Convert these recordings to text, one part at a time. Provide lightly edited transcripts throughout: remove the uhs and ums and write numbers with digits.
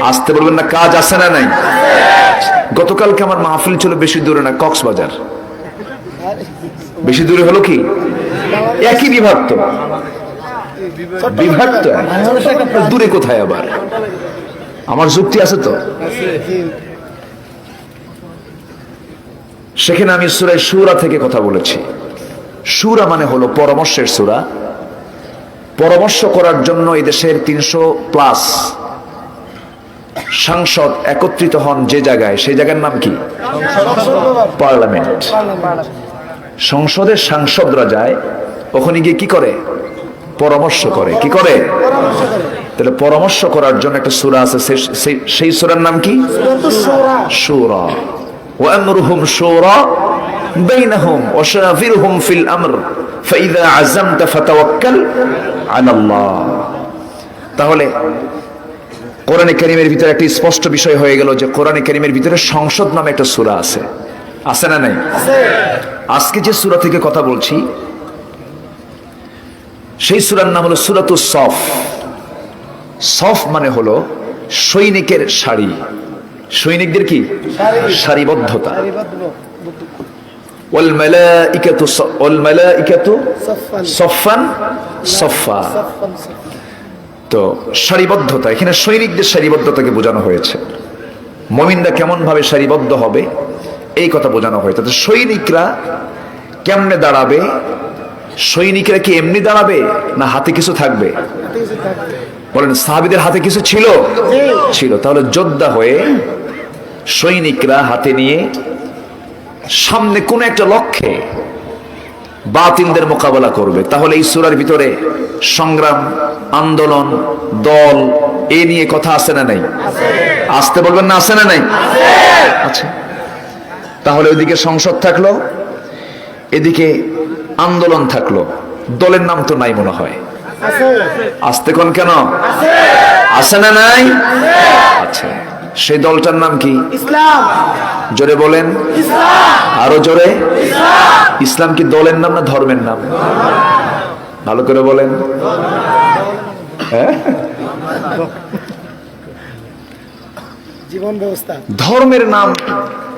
আসতে বলবেন না, কাজ আছে না নাই? গতকালকে আমার মাহফিল ছিল বেশি দূরে না, কক্সবাজার। বেশি দূরে হলো কি? একই বিভাগ তো, বিভাগ তো দূরে কোথায় আবার? আমার যুক্তি আছে তো। সেখানে আমি সূরা শুরা থেকে কথা বলেছি। শুরা মানে হলো পরামর্শের সূরা। পরামর্শ করার জন্য এই দেশের 300+ সাংসদ একত্রিত হন যে জায়গায়, সেই জায়গার নাম কি? পার্লামেন্ট। সংসদের সাংসদরা যায়, ওখানে গিয়ে কি করে? পরামর্শ করে। কি করে? তাহলে পরামর্শ করার জন্য একটা সূরা আছে, সেই সূরার নাম কি? শুরা। ওয়া আমরুহুম শুরা বাইনাহুম ওয়া শাফিরহুম ফিল আমর ফাইযা আযামতা ফাতাওয়াক্কাল আলাল্লাহ। তাহলে কোরআনে কারীমের ভিতরে একটা স্পষ্ট বিষয় হয়ে গেল যে কোরআনে কারীমের ভিতরে সংসদ নামে একটা সূরা আছে। আছে না নাই? আজকে যে সূরা থেকে কথা বলছি সেই সূরার নাম হলো সূরাতুস সফ। সফ মানে হলো সৈনিকের সারি। সৈনিকদের কি? সারিবদ্ধতা। ওয়াল মালাইকাতু সফফান সফফা। তো সারিবদ্ধতা, এখানে সৈনিকদের সারিবদ্ধতাকে বোঝানো হয়েছে। মুমিনরা কেমন ভাবে সারিবদ্ধ হবে এই কথা বোঝানো হয়েছে। তো সৈনিকরা কেমনে দাঁড়াবে? সৈনিকরা কি এমনি দাঁড়াবে না হাতে কিছু থাকবে? বলেন, সাহাবীদের হাতে কিছু ছিল? ছিল। তাহলে যোদ্ধা হয়ে সৈনিকরা হাতে নিয়ে সামনে কোন একটা লক্ষ্যে বাতিলদের মোকাবেলা করবে। তাহলে এই সূরার ভিতরে সংগ্রাম, আন্দোলন, দল এ নিয়ে কথা আছে না নাই? আসতে বলবেন না, আছে না নাই? আচ্ছা, তাহলে ওইদিকে সংসদ থাকলো, এদিকে আন্দোলন থাকলো, দলের নাম তো নাই মনে হয়। আসতে কোন কেন? আছে না নাই? আচ্ছা, সেই দলটার নাম কি? ইসলাম। জোরে বলেন, আরো জোরে। ইসলাম কি দলের নাম না ধর্মের নাম? ভালো করে বলেন। জীবন ব্যবস্থা ধর্মের নাম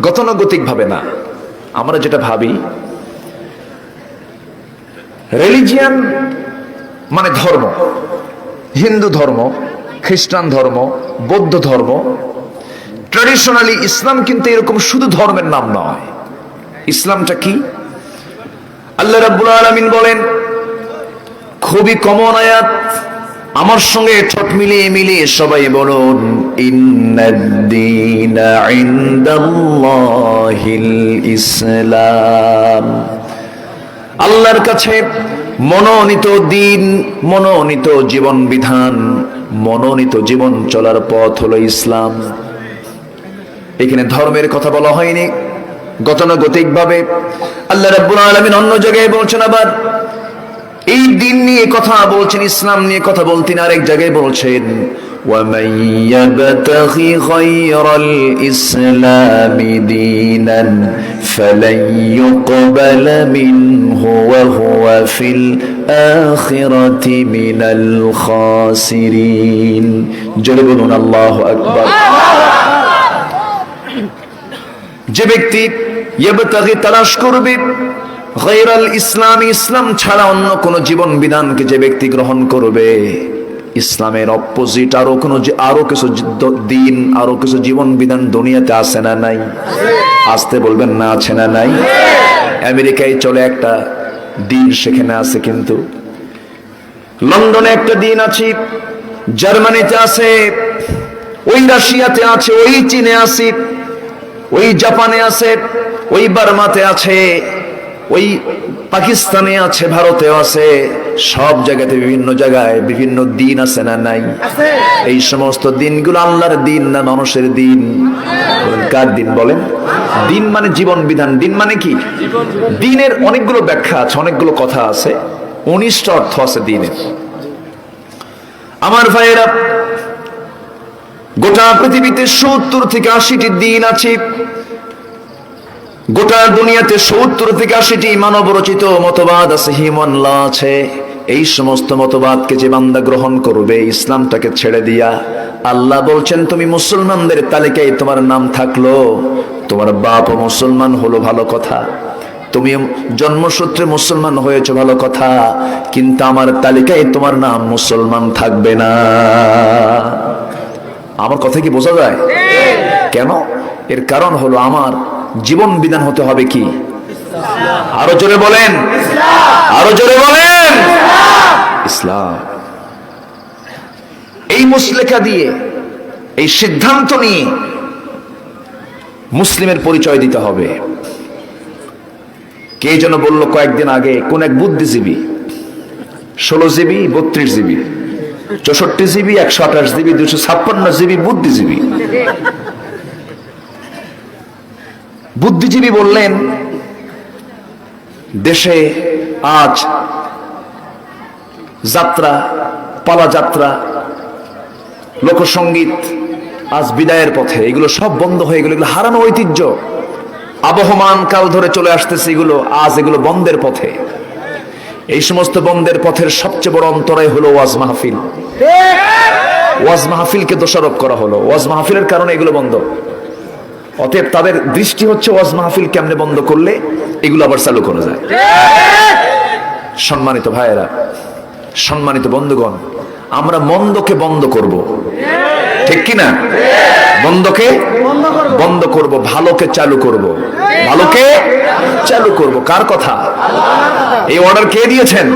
গতানুগতিক ভাবে না। আমরা যেটা ভাবি রিলিজিয়ান মানে ধর্ম, হিন্দু ধর্ম, খ্রিস্টান ধর্ম, বৌদ্ধ ধর্ম। ট্র্যাডিশনালি ইসলাম কিন্তু এরকম শুধু ধর্মের নাম নয়। ইসলামটা কি? আল্লাহ রাব্বুল আলামিন বলেন, খুবই কমন আয়াত, আমার সঙ্গে ঠোঁট মিলিয়ে মিলিয়ে সবাই বলুন, ইন্নাদ-দীনা ইনদাল্লাহিল ইসলাম। আল্লাহর কাছে মনোনীত দিন, মনোনীত জীবন বিধান, মনোনীত জীবন চলার পথ হলো ইসলাম। এখানে ধর্মের কথা বলা হয়নি গতানুগতিক ভাবে। আল্লাহ রাব্বুল আলামিন অন্য জায়গায় বলছেন, আবার এই দিন নিয়ে কথা বলছেন, ইসলাম নিয়ে কথা বলতেন আরেক জায়গায় বলছেন, وَمَن يَبْتَغِ غَيْرَ الْإِسْلَامِ دِينًا فَلَن يُقْبَلَ مِنْهُ وَهُوَ فِي الْآخِرَةِ مِنَ الْخَاسِرِينَ। জোরে বলুন আল্লাহু আকবার। যে ব্যক্তি ইয়াবতাগি তালাশ করবে গায়রাল ইসলাম, ইসলাম ছাড়া অন্য কোন জীবন বিধানকে যে ব্যক্তি গ্রহণ করবে, ইসলামের অপোজিট আরো কিছু দিন, আরো কিছু জীবন বিধান দুনিয়াতে আছে না নাই? আসতে বলবেন না, আছে না নাই? আমেরিকায় চলে একটা দিন, সেখানে আছে, কিন্তু লন্ডনে একটা দিন আছে, জার্মানিতে আছে, ওই রাশিয়াতে আছে, ওই চীনে আছে, ওই জাপানে আছে, ওই বার্মাতে আছে, ওই পাকিস্তানে আছে, ভারতেও আছে। সব জায়গাতে বিভিন্ন জায়গায় বিভিন্ন দিন আছে না নাই? এই সমস্ত দিনগুলো আল্লাহর দিন না মানুষের দিন? কার দিন বলেন? দিন মানে জীবন বিধান। দিন মানে কি? দিনের অনেকগুলো ব্যাখ্যা আছে, অনেকগুলো কথা আছে, 19টা অর্থ আছে দিনের। আমার ভাইয়েরা, গোটা পৃথিবীতে 70 থেকে 80টি দিন আছে। গোটা দুনিয়াতে 70 থেকে 80টি মানব রচিত মতবাদ আছে, হিউম্যান ল আছে। এই সমস্ত মতবাদকে যে বান্দা গ্রহণ করবে, ইসলামটাকে ছেড়ে দিয়া আল্লাহ বলছেন তুমি মুসলমানদের তালিকায় তোমার নাম থাকলো, তোমার বাপও মুসলমান হলো, ভালো কথা, তুমি জন্মসূত্রে মুসলমান হয়েছে, ভালো কথা, কিন্তু আমার তালিকায় তোমার নাম মুসলমান থাকবে না। আমার কথা কি বোঝা যায়? কেন? এর কারণ হলো আমার জীবন বিধান হতে হবে কি? আরো জোরে বলেন, আরো জোরে বলেন, ইসলাম। এই মুসলেখা দিয়ে, এই সিদ্ধান্ত নিয়ে মুসলিমের পরিচয় দিতে হবে। কে যেন বলল কয়েকদিন আগে, কোন এক বুদ্ধিজীবী, 16 GB, 32 GB, 64 GB, 128 GB, 256 GB বুদ্ধিজীবী। বুদ্ধিজীবী বললেন, দেশে আজ যাত্রা, পালা যাত্রা, লোকসঙ্গীত আজ বিদায়ের পথে, এগুলো সব বন্ধ হয়ে গেল, এগুলো হারানো ঐতিহ্য, আবহমান কাল ধরে চলে আসতেছে, এগুলো আজ এগুলো বন্ধের পথে। এই সমস্ত বন্ধের পথের সবচেয়ে বড় অন্তরায় হলো ওয়াজ মাহফিল। ওয়াজ মাহফিলকে দোষারোপ করা হলো, ওয়াজ মাহফিলের কারণে এগুলো বন্ধ। অতএব তাদের দৃষ্টি হচ্ছে ওয়াজ মাহফিল কেমনে বন্ধ করলে এগুলো আবার চালু করা যায়। সম্মানিত ভাইয়েরা, সম্মানিত বন্ধুগণ, আমরা মন্দকে বন্ধ করব, ঠিক কিনা? বন্ধকে বন্ধ করব, ভালোকে চালু করব, ভালোকে চালু করব। কার কথা? এই অর্ডার কে দিয়েছেন?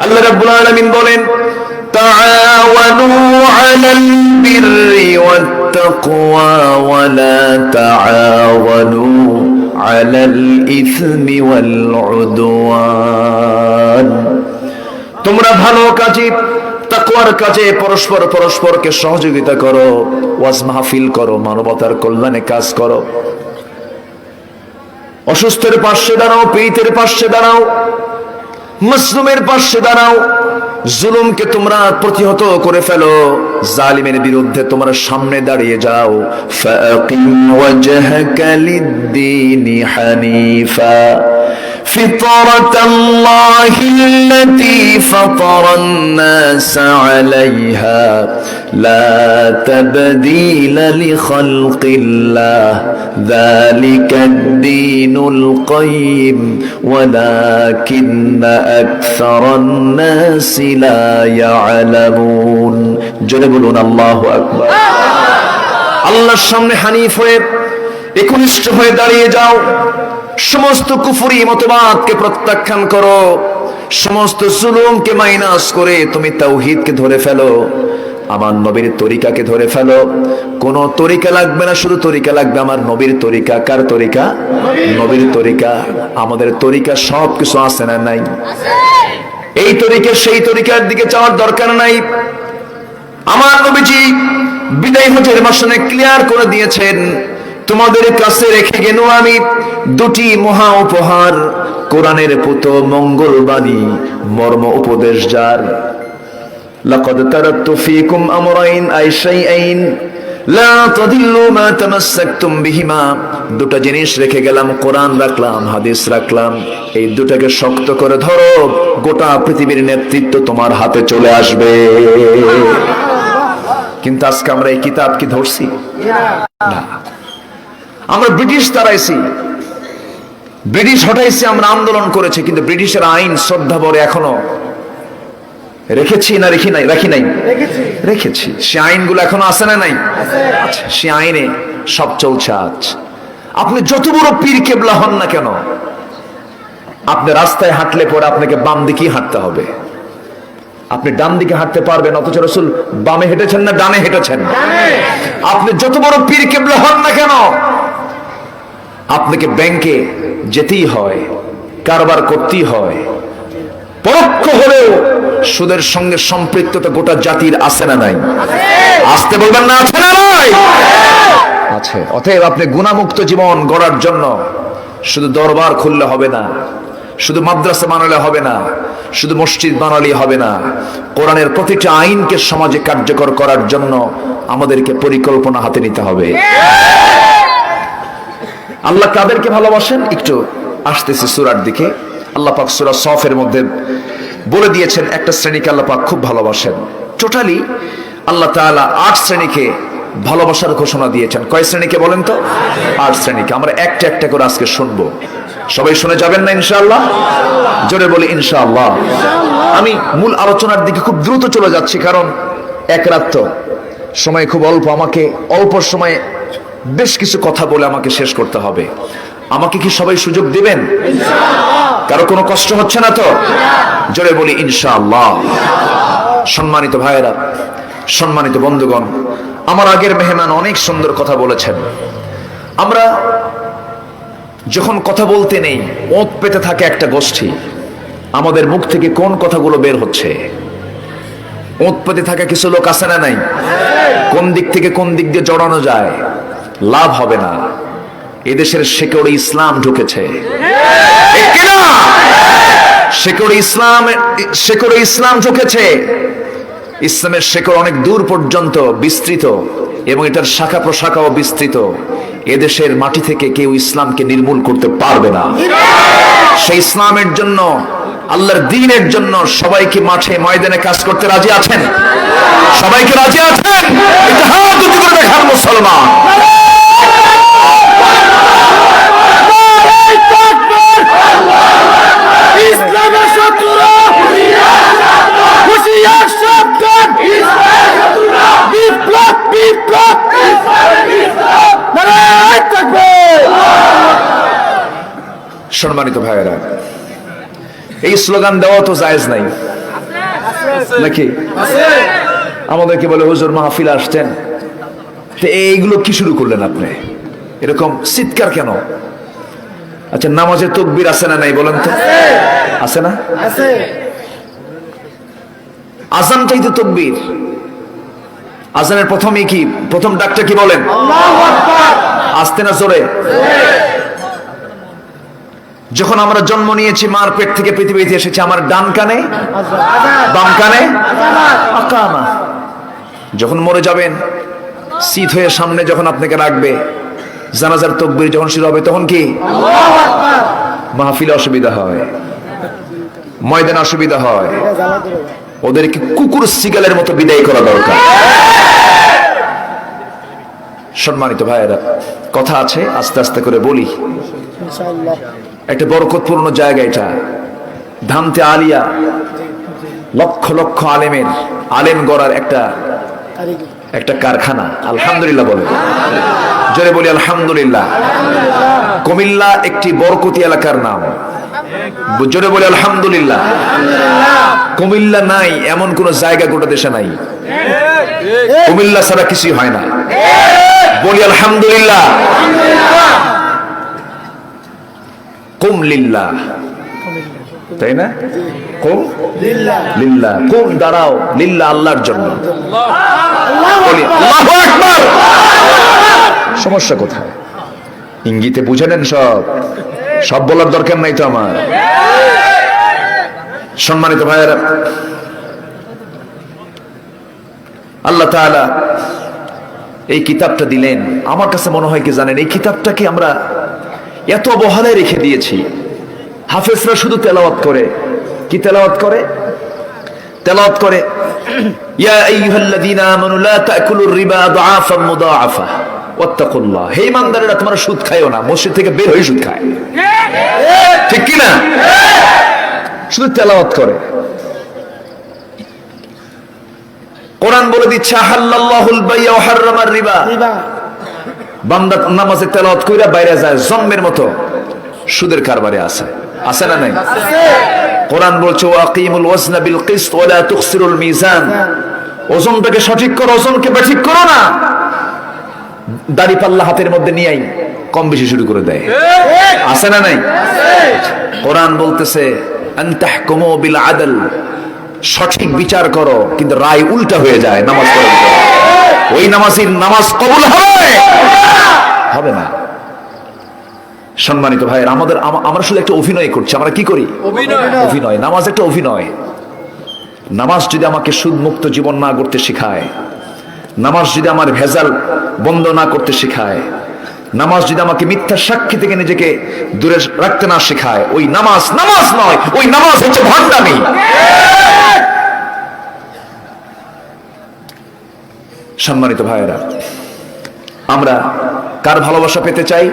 আল্লাহ রাব্বুল আলামিন বলেন, তাআওয়ানু আলাল বিররি ওয়াত তাকওয়া ওয়া লা তাআওয়ানু আলাল ইসমি ওয়াল উদওয়ান। তোমরা ভালো কাজে, তাকওয়ার কাজে পরস্পরকে সহযোগিতা করো, ওয়াজ মাহফিল করো, মানবতার কল্যাণে কাজ করো, অসুস্থের পাশে দাঁড়াও, পীড়িতের পাশে দাঁড়াও, মাসলুমের পাশে দাঁড়াও, জুলুমকে তোমরা প্রতিহত করে ফেলো, জালিমের বিরুদ্ধে তোমরা সামনে দাঁড়িয়ে যাও। ফাকিম ওয়াজহাকা লিদ-দীনি হানিফা ফিতরাতাল্লাহি আল্লাতী ফাতারান-নাসা আলাইহা লা তাবদীলা লিখালকিল্লাহ যালিকাদ-দীনুল কাইয়্যিম ওয়ালাকিন্না আকসারান-নাসি লা ইয়ালামুন। জোরে বলুন আল্লাহু আকবার। আল্লাহর সামনে হানিফ হয়ে, একনিষ্ঠ হয়ে দাঁড়িয়ে যাও, সমস্ত কুফরি মতবাদকে প্রত্যাখ্যান করো, সমস্ত জুলুমকে মাইনাস করে তুমি তাওহীদকে ধরে ফেলো, আমার নবীর তরিকাকে ধরে ফেলো। কোন তরিকা লাগবে না, শুধু তরিকা লাগবে আমার নবীর তরিকা। কার তরিকা? নবীর তরিকা। আমাদের তরিকা সবকিছু আছে না নাই? এই তরিকা সেই তরিকার দিকে যাওয়ার দরকার নাই। আমার নবীজি বিদায় হজের মাসনে ক্লিয়ার করে দিয়েছেন, তোমাদের কাছে রেখে গেল আমি দুটি মহা উপহার, কোরআনের পুত মঙ্গল বাণী, মর্ম উপদেশ যার। লাকাদ তারাকতু ফীকুম আমরাইন আই শাইআইন লা তাদিল্লু মা তামাসসাকতুম বিহিমা। দুটো জিনিস রেখে গেলাম, কোরআন রাখলাম, হাদিস রাখলাম, এই দুটাকে শক্ত করে ধরো, গোটা পৃথিবীর নেতৃত্ব তোমার হাতে চলে আসবে। কিন্তু আজকে আমরা এই কিতাব কি ধরছি? না, আমরা ব্রিটিশ তাড়াইছি, ব্রিটিশ হটাইছি, আমরা আন্দোলন করেছি, কিন্তু ব্রিটিশের আইন শ্রদ্ধা ভরে এখনো রেখেছি না রাখি নাই? রেখেছি। সে আইনগুলো এখনো আছে না নাই? আচ্ছা, সে আইনে সব চলছে আজ। আপনি যত বড় পীর কেবলা হন না কেন, আপনি রাস্তায় হাঁটলে পরে আপনাকে বাম দিকেই হাঁটতে হবে। আপনি ডান দিকে হাঁটতে পারবেন, অথচ রাসূল বামে হেঁটেছেন না ডানে হেঁটেছেন? আপনি যত বড় পীর কেবলা হন না কেন, আপনাকে ব্যাংকে যেতেই হয়, কারবার করতেই হয়। পরোক্ষ হলেও সুদের সঙ্গে সম্পৃক্ততা গোটা জাতির আছে না নাই? আসতে বলবেন না, আছে না নাই? আছে। অতএব আপনি গুনাহমুক্ত জীবন গড়ার জন্য শুধু দরবার খুললে হবে না, শুধু মাদ্রাসা বানালে হবে না, শুধু মসজিদ বানালে হবে না। কোরআনের প্রতিটা আইনকে সমাজে কার্যকর করার জন্য আমাদেরকে পরিকল্পনা হাতে নিতে হবে। আল্লাহ কাদেরকে ভালোবাসেন? একটু আসতেছি সূরার দিকে। আল্লাহ পাক সূরা সফের মধ্যে বলে দিয়েছেন একটা শ্রেণীকে আল্লাহ পাক খুব ভালোবাসেন। টোটালি আল্লাহ তাআলা 8 শ্রেণীকে ভালোবাসার ঘোষণা দিয়েছেন। কয় শ্রেণীকে বলেন তো? 8 শ্রেণীকে। আমরা একটা একটা করে আজকে শুনবো। সবাই শুনে যাবেন না ইনশাআল্লাহ? জোরে বলি ইনশাআল্লাহ। আমি মূল আলোচনার দিকে খুব দ্রুত চলে যাচ্ছি, কারণ এক রাত তো, সময় খুব অল্প। আমাকে অল্প সময়ে বেশ কিছু কথা বলে আমাকে শেষ করতে হবে। আমাকে কি সবাই সুযোগ দিবেন? কারো কোনো কষ্ট হচ্ছে না তো? জোরে বলি ইনশাআল্লাহ। সম্মানিত ভাইয়েরা, সম্মানিত বন্ধুগণ, আমার আগের মেহমান অনেক সুন্দর কথা বলেছেন। আমরা যখন কথা বলতে নেই, ওঁত পেতে থাকে একটা গোষ্ঠী, আমাদের মুখ থেকে কোন কথাগুলো বের হচ্ছে? ওঁত পেতে থাকা কিছু লোক আছে না নাই? কোন দিক থেকে কোন দিক দিয়ে জড়ানো যায়? লাভ হবে না। এদেশের শেকড়ে ইসলাম ঢুকেছে, শেকড়ে ইসলাম ঢুকেছে। ইসলামের শেকড় অনেক দূর পর্যন্ত বিস্তৃত এবং এটার শাখা প্রশাখাও বিস্তৃত। এদেশের মাটি থেকে কেউ ইসলামকে নির্মূল করতে পারবে না। সেই ইসলামের জন্য, আল্লাহর দ্বীনের জন্য সবাইকে মাঠে ময়দানে কাজ করতে রাজি আছেন? সবাইকে রাজি আছেন? একটু হাত উঁচু করে দেখান মুসলমান। ইসলামের শত্রুরা হুঁশিয়ার সাবধান, বিপ্লব বিপ্লব, নারায়ে তাকবীর। সম্মানিত ভাইয়েরা, এই স্লোগান দেওয়া তো জায়েজ নাই নাকি? আমাদেরকে বলে হুজুর মাহফিল আসছেন, তো এইগুলো কি শুরু করলেন আপনি? এরকম চিৎকার কেন? আচ্ছা, নামাজের তাকবীর আছে না নাই বলেন তো? আছে না? আছে। আযানটাই তো তাকবীর। আযানের প্রথমেই কি, প্রথম ডাকটা কি বলেন? আল্লাহু আকবার। আস্তে না জোরে? যখন আমরা জন্ম নিয়েছি, মার পেট থেকে পৃথিবীতে এসেছি, আমার ডান কানে, বাম কানে আকামা। যখন মরে যাবেন, শীত হয়ে সামনে যখন আপনাকে রাখবে, জানাজার তাকবীর যখন শুরু হবে, তখন কি? আল্লাহু আকবার। মাহফিলে অসুবিধা হয়, ময়দানে অসুবিধা হয়। ওদেরকে কুকুর সিগালের মতো বিদায় করা দরকার। সম্মানিত ভাইয়েরা, কথা আছে, আস্তে আস্তে করে বলি। ইনশাআল্লাহ একটা বরকতপূর্ণ জায়গা এটা, ধামতে আলিয়া। লক্ষ লক্ষ আলেম গড়ার একটা কারখানা। আলহামদুলিল্লাহ বলে, জোরে বলি আলহামদুলিল্লাহ। কুমিল্লা একটি বরকতি এলাকার নাম, জোরে বলি আলহামদুলিল্লাহ। কুমিল্লা নাই এমন কোন জায়গা গোটা দেশে নাই। কুমিল্লা ছাড়া কিছুই হয় না। বলি আলহামদুলিল্লাহ। কুম লিল্লাহ, তাই না? কুম লিল্লাহ। কুম দাঁড়াও, লিল্লাহ আল্লাহর জন্য। বলি আল্লাহু আকবার। সমস্যা কোথায়? ইঙ্গিতে বুঝে নেন সব বলার দরকার নাই তো আমার। সম্মানিত ভাইয়েরা, আল্লাহ তাআলা এই কিতাবটা দিলেন। আমার কাছে মনে হয় কি জানেন, এই কিতাবটাকে আমরা এত অবহেলায় রেখে দিয়েছি। হাফেজরা শুধু তেলাওয়াত করে। কি তেলাওয়াত করে? তেলাওয়াত করে ইয়া আইয়ুহাল্লাযীনা আমানু লা তাকুলুর রিবা আদআফাম মুদাআফা ওয়াত্তাকুল্লাহ। হে ইমানদারেরা, তোমরা সুদ খায়ও না। মসজিদ থেকে বের হয়ে সুদ খায়, ঠিক কি না? শুধু তেলাওয়াত করে। কোরআন বলে দিচ্ছে আহাল্লাল্লাহুল বাই'a ওয়া হাররামার রিবা। বান্দা নামাজে তেলাওয়াত কইরা বাইরে যায়, জম্মের মতো সুদের কারবারে আছে না নাই? কোরআন বলছে ওয়াকিমুল ওয়াজনা বিল কিসত ওয়া লা তুখসিরুল মিজান। ওজনটাকে সঠিক করো, ওজনকে বেঠিক করো না। দাড়ি পাল্লা হাতের মধ্যে নিয়েই কম বেশি শুরু করে দেয়, আছে না নাই? কোরআন বলতেছে আন তাহকুমু বিল আদল, সঠিক বিচার করো, কিন্তু রায় উল্টা হয়ে যায় নামাজ পড়ার পর। ওই নামাজির নামাজ কবুল হবে না। সম্মানিত ভাইয়ের, আমরা শুধু একটা অভিনয় করছি। আমরা কি করি? অভিনয়। নামাজ একটা অভিনয়। নামাজ যদি আমাকে সুদমুক্ত জীবন না করতে শেখায়, নামাজ যদি আমার ভেজাল বন্ধ না করতে শেখায়, নামাজ যদি আমাকে মিথ্যা সাক্ষী থেকে নিজেকে দূরে রাখতে না শেখায়, ওই নামাজ নয়, ওই নামাজ হচ্ছে ভণ্ডামি। সম্মানিত ভাইয়েরা, আমরা কার ভালোবাসা পেতে চাই?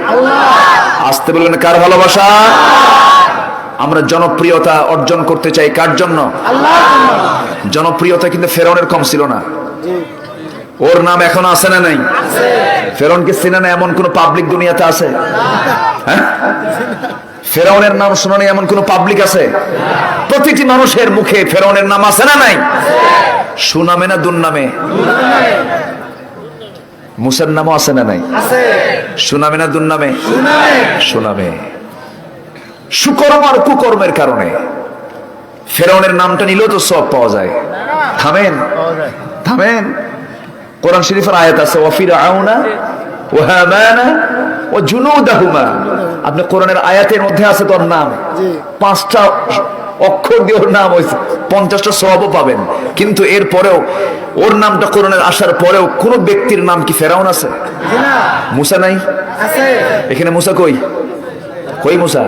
আসতে বলবেন, কার ভালোবাসা? আমরা জনপ্রিয়তা অর্জন করতে চাই কার জন্য? জনপ্রিয়তা কিন্তু ফেরাউনের কম ছিল না। ওর নাম এখনো আছে না নাই? ফেরাউনকে চেনে না এমন কোন পাবলিক দুনিয়াতে আছে? হ্যাঁ, ফেরাউনের নাম শোনানি এমন কোন পাবলিক আছে? প্রতিটি মানুষের মুখে ফেরাউনের নাম আছে না নাই? সুনামে না দুর্নামে? মুসার নামও আছে না নাই? সুনামে না দুর্নামে? সুনামে। সুকর্ম আর কুকর্মের কারণে ফেরাউনের নামটা নিলেও তো সব পাওয়া যায়। থামেন থামেন, কোরআন শরীফের আয়াত আছে, ওয়া ফিরআউনা ওয়া হামানা ওয়া জুনুদাহুমা। আপনি কোরআনের আয়াতের মধ্যে আছে তোর নাম, 5টা অক্ষর দিয়ে ওর নাম হয়েছে, 50টা সওয়াবও পাবেন। কিন্তু এর পরেও ওর নামটা কোরআনের আসার পরেও কোন ব্যক্তির নাম কি ফেরাউন আছে? মুসা নাই? এখানে মুসা কই? কই মুসা?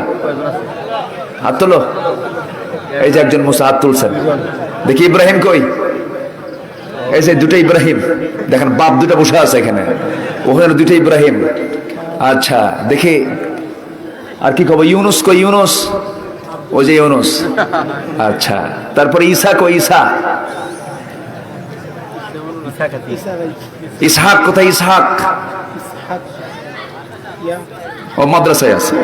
হাত তোলো। এই যে একজন মুসা হাত তুলছেন। দেখি ইব্রাহিম কই? এই যে দুটো ইব্রাহিম, দেখেন বাপ দুটো বসে আছে এখানে, ওখানে দুটো ইব্রাহিম। আচ্ছা দেখি আর কি কব? ইউনুস কই? ইউনুস, ওই যে ইউনুস। আচ্ছা, তারপরে ঈসা কই? ঈসা। ইসহাক কোথায়? ইসহাক ও মাদ্রাসায় আছে।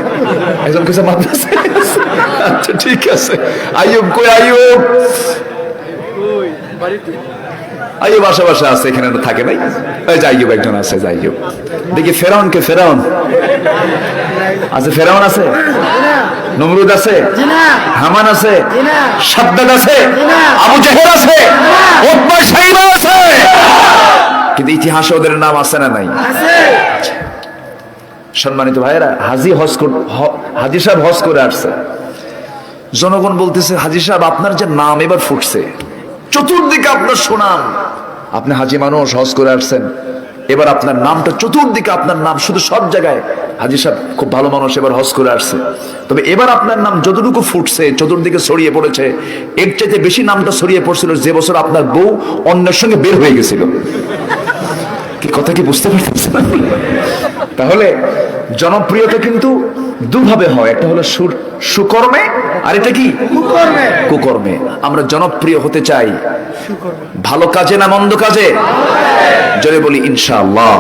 একজন কইছে মাদ্রাসায় আছে। আচ্ছা ঠিক আছে। আইয়ুব কই? আইয়ুব, আইয়ুব আশেপাশে আছে, এখানে থাকে নাই? ওই যে আইয়ুব একজন আছে। আইয়ুব। দেখি ফেরাউন কে? ফেরাউন আছে? ফেরাউন আছে? নমরুদ আছে? হামান আছে? সাদ্দাদ আছে? আবু জেহেল আছে? উতবা শাইবা আছে? কিন্তু ইতিহাসে ওদের নাম আছে না নাই? সম্মানিত ভাইয়েরা, হাজী সাহেব হজ করে আসছে। জনগণ বলতেছে, হাজী সাহেব আপনার যে নাম এবার ফুটছে, চতুর্দিকে আপনার সুনাম, আপনি হাজী মানুষ হজ করে আসছেন, এবার আপনার নামটা চতুর্দিকে, আপনার নাম শুধু সব জায়গায়, হাজী সাহেব খুব ভালো মানুষ, এবার হজ করে আসছে, তবে এবার আপনার নাম যতটুকু ফুটছে, চতুর্দিকে ছড়িয়ে পড়েছে, এর চাইতে বেশি নামটা ছড়িয়ে পড়ছিল যে বছর আপনার বউ অন্যের সঙ্গে বের হয়ে গেছিল। কি কথা কি বুঝতে পারতেছেন? তাহলে জনপ্রিয়তা কিন্তু দুভাবে হয়, একটা হলো সুকর্মে, আর এটা কি? কুকর্মে। আমরা জনপ্রিয় হতে চাই ভালো কাজে না মন্দ কাজে? জোরে বলি ইনশাআল্লাহ,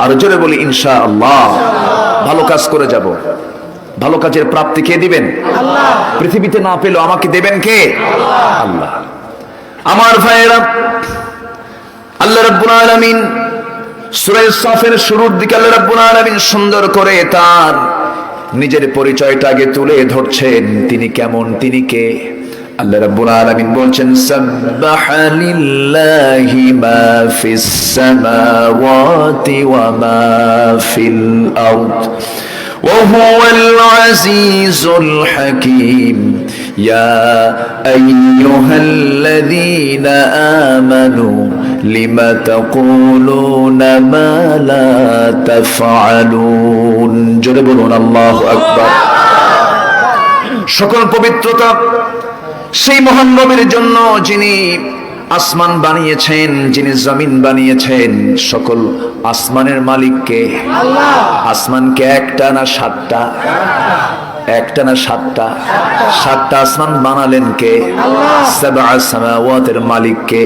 আর জোরে বলি ইনশাআল্লাহ। ভালো কাজ করে যাব, ভালো কাজের প্রাপ্তি কে দিবেন? পৃথিবীতে না পেলেও আমাকে দেবেন কে? আল্লাহ। আমার ভাইয়েরা, আল্লাহ রাব্বুল আলামিন সূরা সাফের শুরুর দিকে আল্লাহ রাব্বুল আলামিন সুন্দর করে তার নিজের পরিচয়টা আগে তুলে ধরছেন, তিনি কেমন, তিনি কে। আল্লাহ রাব্বুল আলামিন বলছেন, সাব্বাহা লিল্লাহি মা ফিস সামাওয়াতি ওয়া মা ফিল আরদ ওয়া হুয়াল আজিজুল হাকীম। ইয়া আইয়ুহাল্লাযীনা আমানু লিমা তাকুলুনা মা লা তাফআলুন। জোরে বলুন আল্লাহু আকবার। সকল পবিত্রতা সেই মহান নবীর জন্য, যিনি আসমান বানিয়েছেন, যিনি জমিন বানিয়েছেন। সকল আসমানের মালিককে? আসমানকে একটা না সাতটা? একটা না সাতটা? সাতটা আসমান বানালেন কে? সাবআ সামাওয়াতের মালিককে?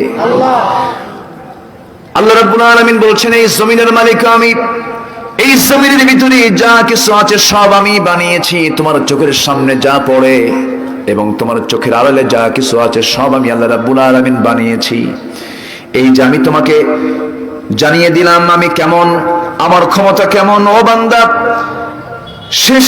আল্লাহ রাব্বুল আলামিন বলছেন, এই জমিনের মালিক আমি, এই জমিনের ভিতরে যা কিছু আছে সব আমি বানিয়েছি। তোমার চোখের সামনে যা পড়ে এবং তোমার চোখের আড়ালে যা কিছু আছে সব আমি আল্লাহ রাব্বুল আলামিন বানিয়েছি। এই যে আমি তোমাকে জানিয়ে দিলাম আমি কেমন, আমার ক্ষমতা কেমন। ও বান্দা, শেষ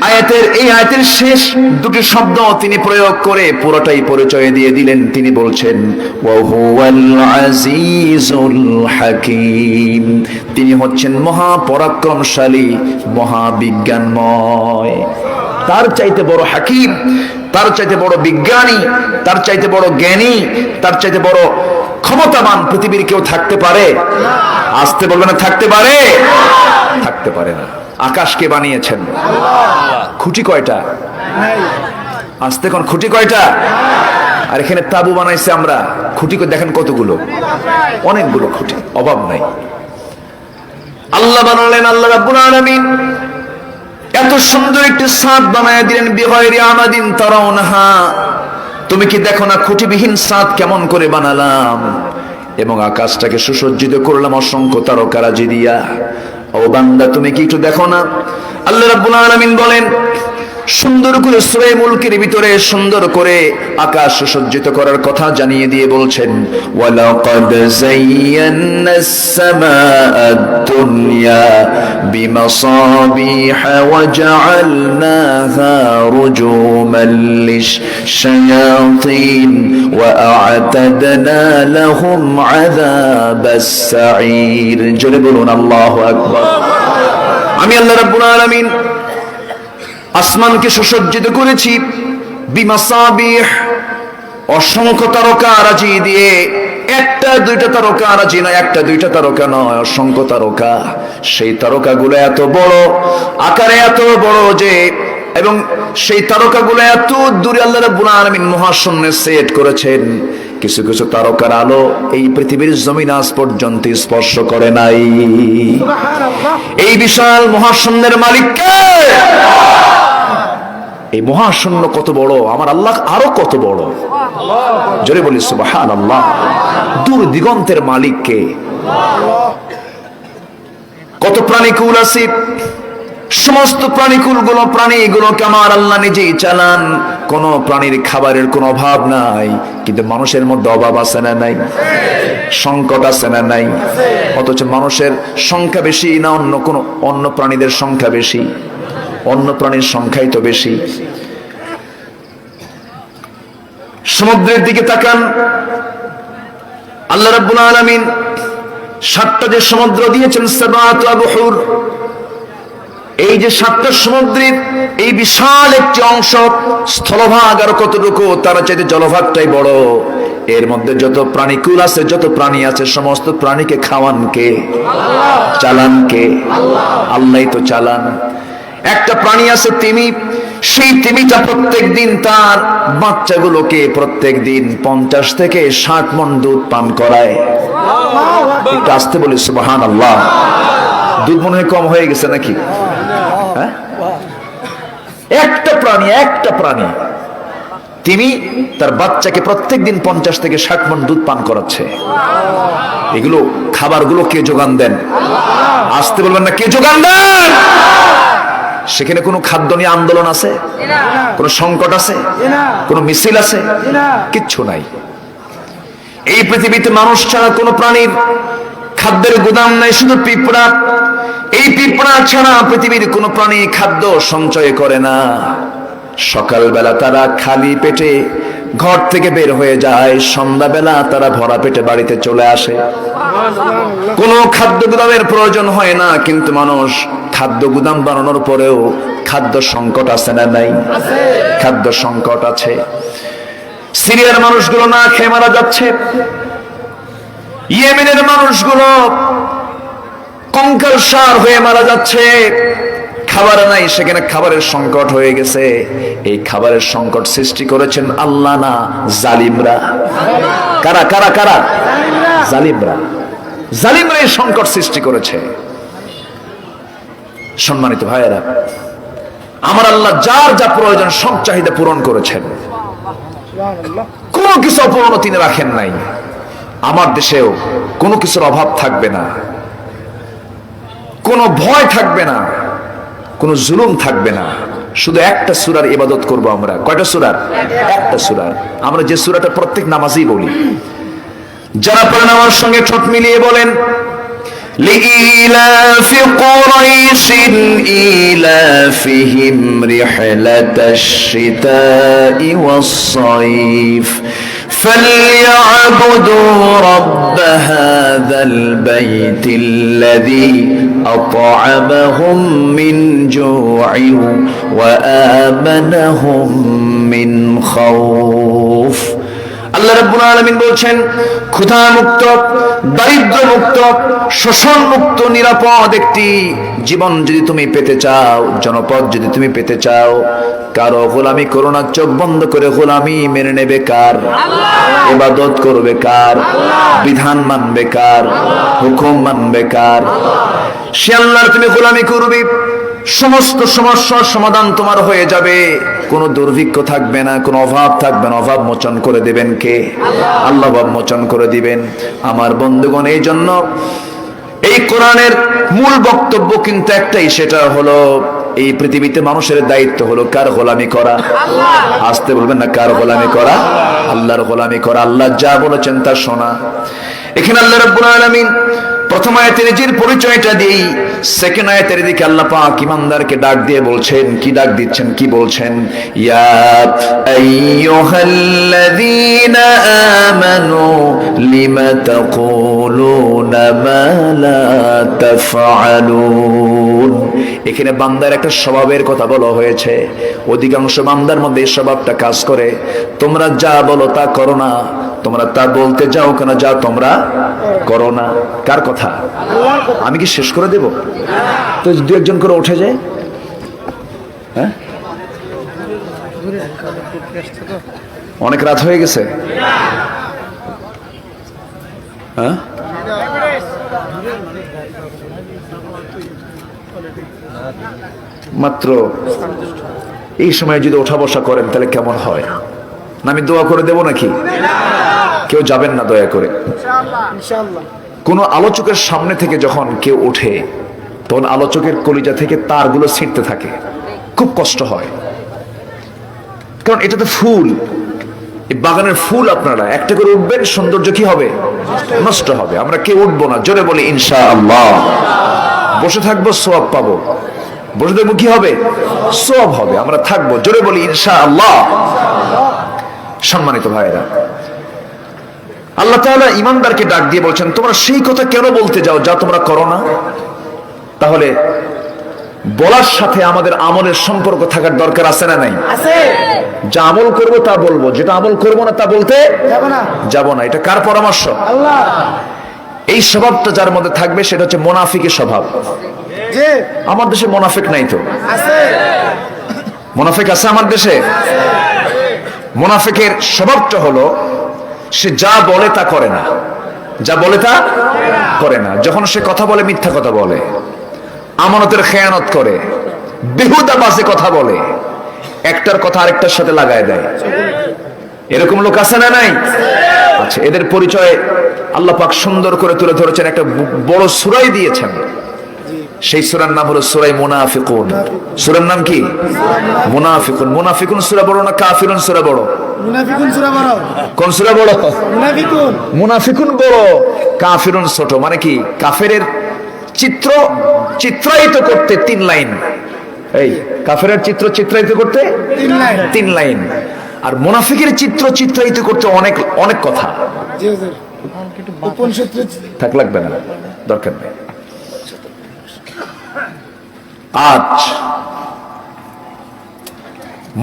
আয়াতের, এই আয়াতের শেষ দুটি শব্দ তিনি প্রয়োগ করে পুরোটাই পরিচয় দিয়ে দিলেন। তিনি বলছেন, ওয়া হুয়াল আজিজুল হাকীম। তিনি হচ্ছেন মহা পরাক্রমশালী, মহাবিজ্ঞানময়। তার চাইতে বড় হাকিম, তার চাইতে বড় বিজ্ঞানী, তার চাইতে বড় জ্ঞানী, তার চাইতে বড় ক্ষমতাবান পৃথিবীর কেউ থাকতে পারে? আসতে বলবে না থাকতে পারে? থাকতে পারে না। আকাশকে বানিয়েছেন, খুঁটি কয়টা? আসতে কোন খুঁটি কয়টা? আর এখানে তাবু বানাইছে আমরা, খুঁটি করে দেখেন কতগুলো, অনেকগুলো খুঁটি, অভাব নাই। আল্লাহ বানালেন, আল্লাহ রাব্বুল আলামিন এত সুন্দর একটি ছাদ বানায় দিলেন, বিগাইরি আমাদিন তারাউনাহা, তুমি কি দেখো না খুঁটিবিহীন ছাদ কেমন করে বানালাম, এবং আকাশটাকে সুসজ্জিত করলাম অসংখ্য তারকারাজি দিয়া। ও বান্দা তুমি কি একটু দেখো না? আল্লাহ রাব্বুল আলামিন বলেন সুন্দর করে সূরা মুলকের ভিতরে সুন্দর করে আকাশ সুসজ্জিত করার কথা জানিয়ে দিয়ে বলছেন, ওয়ালাকাদ যায়্যানাস সামাআদ দুনিয়া বিমাসাবিহা ওয়া জাআলনাহা রুজুমান লিশ-শায়াতিন ওয়া আ'তাদনা লাহুম আযাবাস সাঈর। জোরে বলুন আল্লাহু আকবার। আমি আল্লাহ রাব্বুল আলামিন আসমানকে সুসজ্জিত করেছি বিমাসাবিহ, অসংখ্য তারকারাজি দিয়ে। একটা দুইটা তারকারাজি নয়, একটা দুইটা তারকা নয়, অসংখ্য তারকা। সেই তারকাগুলো এত বড়, আকারে এত বড় যে, এবং সেই তারকাগুলো এত দূরে আল্লাহ রাব্বুল আলামিন মহাশূন্যে সেট করেছেন। কিছু কিছু তারকার আলো এই পৃথিবীর জমিন আজ পর্যন্ত স্পর্শ করে নাই। এই বিশাল মহাশূন্যের মালিক কে? এই মহাশূন্য কত বড়, আমার আল্লাহ আরো কত বড়। জোরে বলি সুবহানাল্লাহ। দূর দিগন্তের মালিক কে? কত প্রাণীকুল আছে, সমস্ত প্রাণীগুলোকে আমার আল্লাহ নিজেই চালান। কোন প্রাণীর খাবারের কোনো অভাব নাই, কিন্তু মানুষের মধ্যে অভাব আছে না নাই? সংকট আছে না নাই? অথচ মানুষের সংখ্যা বেশি না অন্য প্রাণীদের সংখ্যা বেশি? অন্য প্রাণীর সংখ্যাই তো বেশি। সমুদ্রের দিকে তাকান, আল্লাহ রাব্বুল আলামিন 7টা যে সমুদ্র দিয়েছেন, সাবাতু আবহুর, এই যে 7টা সমুদ্রের এই বিশাল একটি অংশ, স্থলভাগ আর কতটুকু, তার চাইতে জলভাগটাই বড়। এর মধ্যে যত প্রাণীকুল আছে, যত প্রাণী আছে, সমস্ত প্রাণীকে খাওয়ান কে? চালান কে? আল্লাহই তো চালান। একটা প্রাণী আছে তিমি, সেই তিমিটা প্রত্যেক দিন তার বাচ্চাগুলোকে প্রত্যেক দিন 50 থেকে 60 মণ দুধ পান করায়। একটু আসতে বলি সুবহানাল্লাহ। দুধ মনে হয় কম হয়ে গেছে নাকি? হ্যাঁ, একটা প্রাণী তিমি তার বাচ্চাকে প্রত্যেক দিন 50 থেকে 60 মণ দুধ পান করাচ্ছে। এগুলো খাবারগুলো কে যোগান দেন? আসতে বলবেন না, কে যোগান দেন? সেখানে কোনো খাদ্য নিয়ে আন্দোলন আছে? কোনো সংকট আছে? কোনো মিছিল আছে? কিচ্ছু নাই। এই পৃথিবীতে মানুষ ছাড়া কোনো প্রাণীর খাদ্যের গুদাম নাই, শুধু পিঁপড়া। এই পিঁপড়া ছাড়া পৃথিবীর কোনো প্রাণী খাদ্য সঞ্চয় করে না। সকালবেলা তারা খালি পেটে ঘর থেকে বের হয়ে যায়, সন্ধ্যাবেলা তারা ভরা পেটে বাড়িতে চলে আসে। কোনো খাদ্য গুদামের প্রয়োজন হয় না, কিন্তু মানুষ খাদ্য গুদাম বানানোর পরেও খাদ্য সংকট আছে না নাই? খাদ্য সংকট আছে। সিরিয়ার মানুষগুলো না খেয়ে মারা যাচ্ছে, ইয়েমেনের মানুষগুলো কঙ্কালসার হয়ে মারা যাচ্ছে। খাবার নাই, সেখানে খাবারের সংকট হয়ে গেছে। এই খাবারের সংকট সৃষ্টি করেছেন আল্লাহ না জালিমরা? কারা কারা কারা? জালিমরা। জালিমরা এই সংকট সৃষ্টি করেছে। সম্মানিত ভাইয়েরা, আমার আল্লাহ যার যা প্রয়োজন সব চাহিদা পূরণ করেছেন, কোনো কিছু অপূর্ণ তিনি রাখেন নাই। আমার দেশেও কোনো কিছুর অভাব থাকবে না, কোনো ভয় থাকবে না, কোনো জুলুম থাকবে না। শুধু একটা সূরার ইবাদত করব আমরা। কয়টা সূরার? একটা সূরার। আমরা যে সূরাটা প্রত্যেক নামাজেই বলি, যারা পড়েন আমার সঙ্গে ঠোঁট মিলিয়ে বলেন, لإيلاف قريش إيلافهم رحلة الشتاء والصيف فليعبدوا رب هذا البيت الذي أطعمهم من جوع وآمنهم من خوف। আল্লাহ রাব্বুল আলামিন বলছেন ক্ষুধা মুক্ত, দারিদ্র মুক্ত, শোষণ মুক্ত নিরাপদ একটি জীবন যদি তুমি পেতে চাও, জনপদ যদি তুমি পেতে চাও, কারো গোলামি করো না। চোখ বন্ধ করে গোলামি মেনে নেবে কার? ইবাদত করবে কার? বিধান মানবে কার? হুকুম মানবে কার? সে আল্লাহর তুমি গোলামি করবে, সমস্ত সমস্যার সমাধান তোমার হয়ে যাবে। কোনো দুর্ভিক্ষ থাকবে না, কোনো অভাব থাকবে না। অভাব মোচন করে দিবেন কে? আল্লাহ অভাব মোচন করে দিবেন। আমার বন্ধুগণ, এই জন্য এই কোরআনের মূল বক্তব্য কিন্তু একটাই, সেটা হলো এই পৃথিবীতে মানুষের দায়িত্ব হলো কার গোলামি করা? আসতে বলবেন না, কার গোলামি করা? আল্লাহর গোলামি করা। আল্লাহ যা বলেছেন তা শোনা। এখানে আল্লাহ রাব্বুল আলামিন প্রথম আয়াতে নিজের পরিচয়টা দিই, সেকেন্ড আয়াতের দিকে আল্লাহ পাক ঈমানদারকে ডাক দিয়ে বলছেন, কি ডাক দিচ্ছেন, কি বলছেন? ইয়া আইয়ুহাল্লাযীনা আমানু লিমা তাকুলুনা মা লা তাফআলুন। এখানে বান্দার একটা স্বভাবের কথা বলা হয়েছে। অধিকাংশ বান্দার মধ্যে এই স্বভাবটা কাজ করে, তোমরা যা বলো তা করো না, তোমরা তা বলতে যাও কেন যা তোমরা করো না। কার কথা? আমি কি শেষ করে দেব? তো দু একজন করে উঠে যায়। হ্যাঁ, অনেক রাত হয়ে গেছে। হ্যাঁ, মাত্র এই সময় যদি ওঠা বসা করেন তাহলে কেমন হয়? না আমি দোয়া করে দেব নাকি? কেউ যাবেন না দয়া করে। কোন আলোচকের সামনে থেকে যখন কেউ ওঠে, তখন আলোচকের কলিজা থেকে তারগুলো ছিঁড়তে থাকে, খুব কষ্ট হয়। কারণ এটা তো ফুল, এই বাগানের ফুল। আপনারা একটা করে উঠবেন, সৌন্দর্য কি হবে? নষ্ট হবে। আমরা কেউ উঠবো না। জোরে বলি ইনশাআল্লাহ। বসে থাকবো, সওয়াব পাবো। বসে থাকবো, কি হবে? সওয়াব হবে। আমরা থাকবো। জোরে বলি ইনশাআল্লাহ। সম্মানিত ভাইরা, আল্লাহ তাআলা ঈমানদারকে ডাক দিয়ে বলছেন, তোমরা সেই কথা কেন বলতে যাও যা তোমরা করো না? তাহলে বলার সাথে আমাদের আমলের সম্পর্ক থাকার দরকার আছে না নাই? আছে। যা আমল করব তা বলবো, যেটা আমল করব না তা বলতে যাব না। এটা কার পরামর্শ? আল্লাহ। এই স্বভাবটা যার মধ্যে থাকবে সেটা হচ্ছে মুনাফিকের স্বভাব। জি। আমার দেশে মুনাফিক নাই তো? আছে। মুনাফিক আছে আমার দেশে? মুনাফিকের স্বভাবটা হলো সে যা বলে তা করে না, যা বলে তা করে না। যখন সে কথা বলে মিথ্যা কথা বলে, আমানতের খেয়ানত করে, বেহুদা বাজে কথা বলে, একটার কথা আরেকটার সাথে লাগায় দেয়। এরকম লোক আছে না নাই? আচ্ছা, এদের পরিচয় আল্লাহ পাক সুন্দর করে তুলে ধরেছেন, একটা বড় সূরাই দিয়েছেন। সেই সূরার নাম হলো সূরা মুনাফিকুন। সূরার নাম কি? মুনাফিকুন। মুনাফিকুন সূরা বড় না কাফিরুন সূরা বড়? মুনাফিকুন সূরা বড়। কোন সূরা বড়? মুনাফিকুন। মুনাফিকুন বড়, কাফিরুন ছোট। মানে কি? কাফেরের চিত্র চিত্রায়িত করতে 3 লাইন। এই কাফেরের চিত্র চিত্রায়িত করতে 3 লাইন। আর মুনাফিকের চিত্র চিত্রায়িত করতে অনেক অনেক কথা। জি জি। থাক, লাগবে না, দরকার নেই। আজ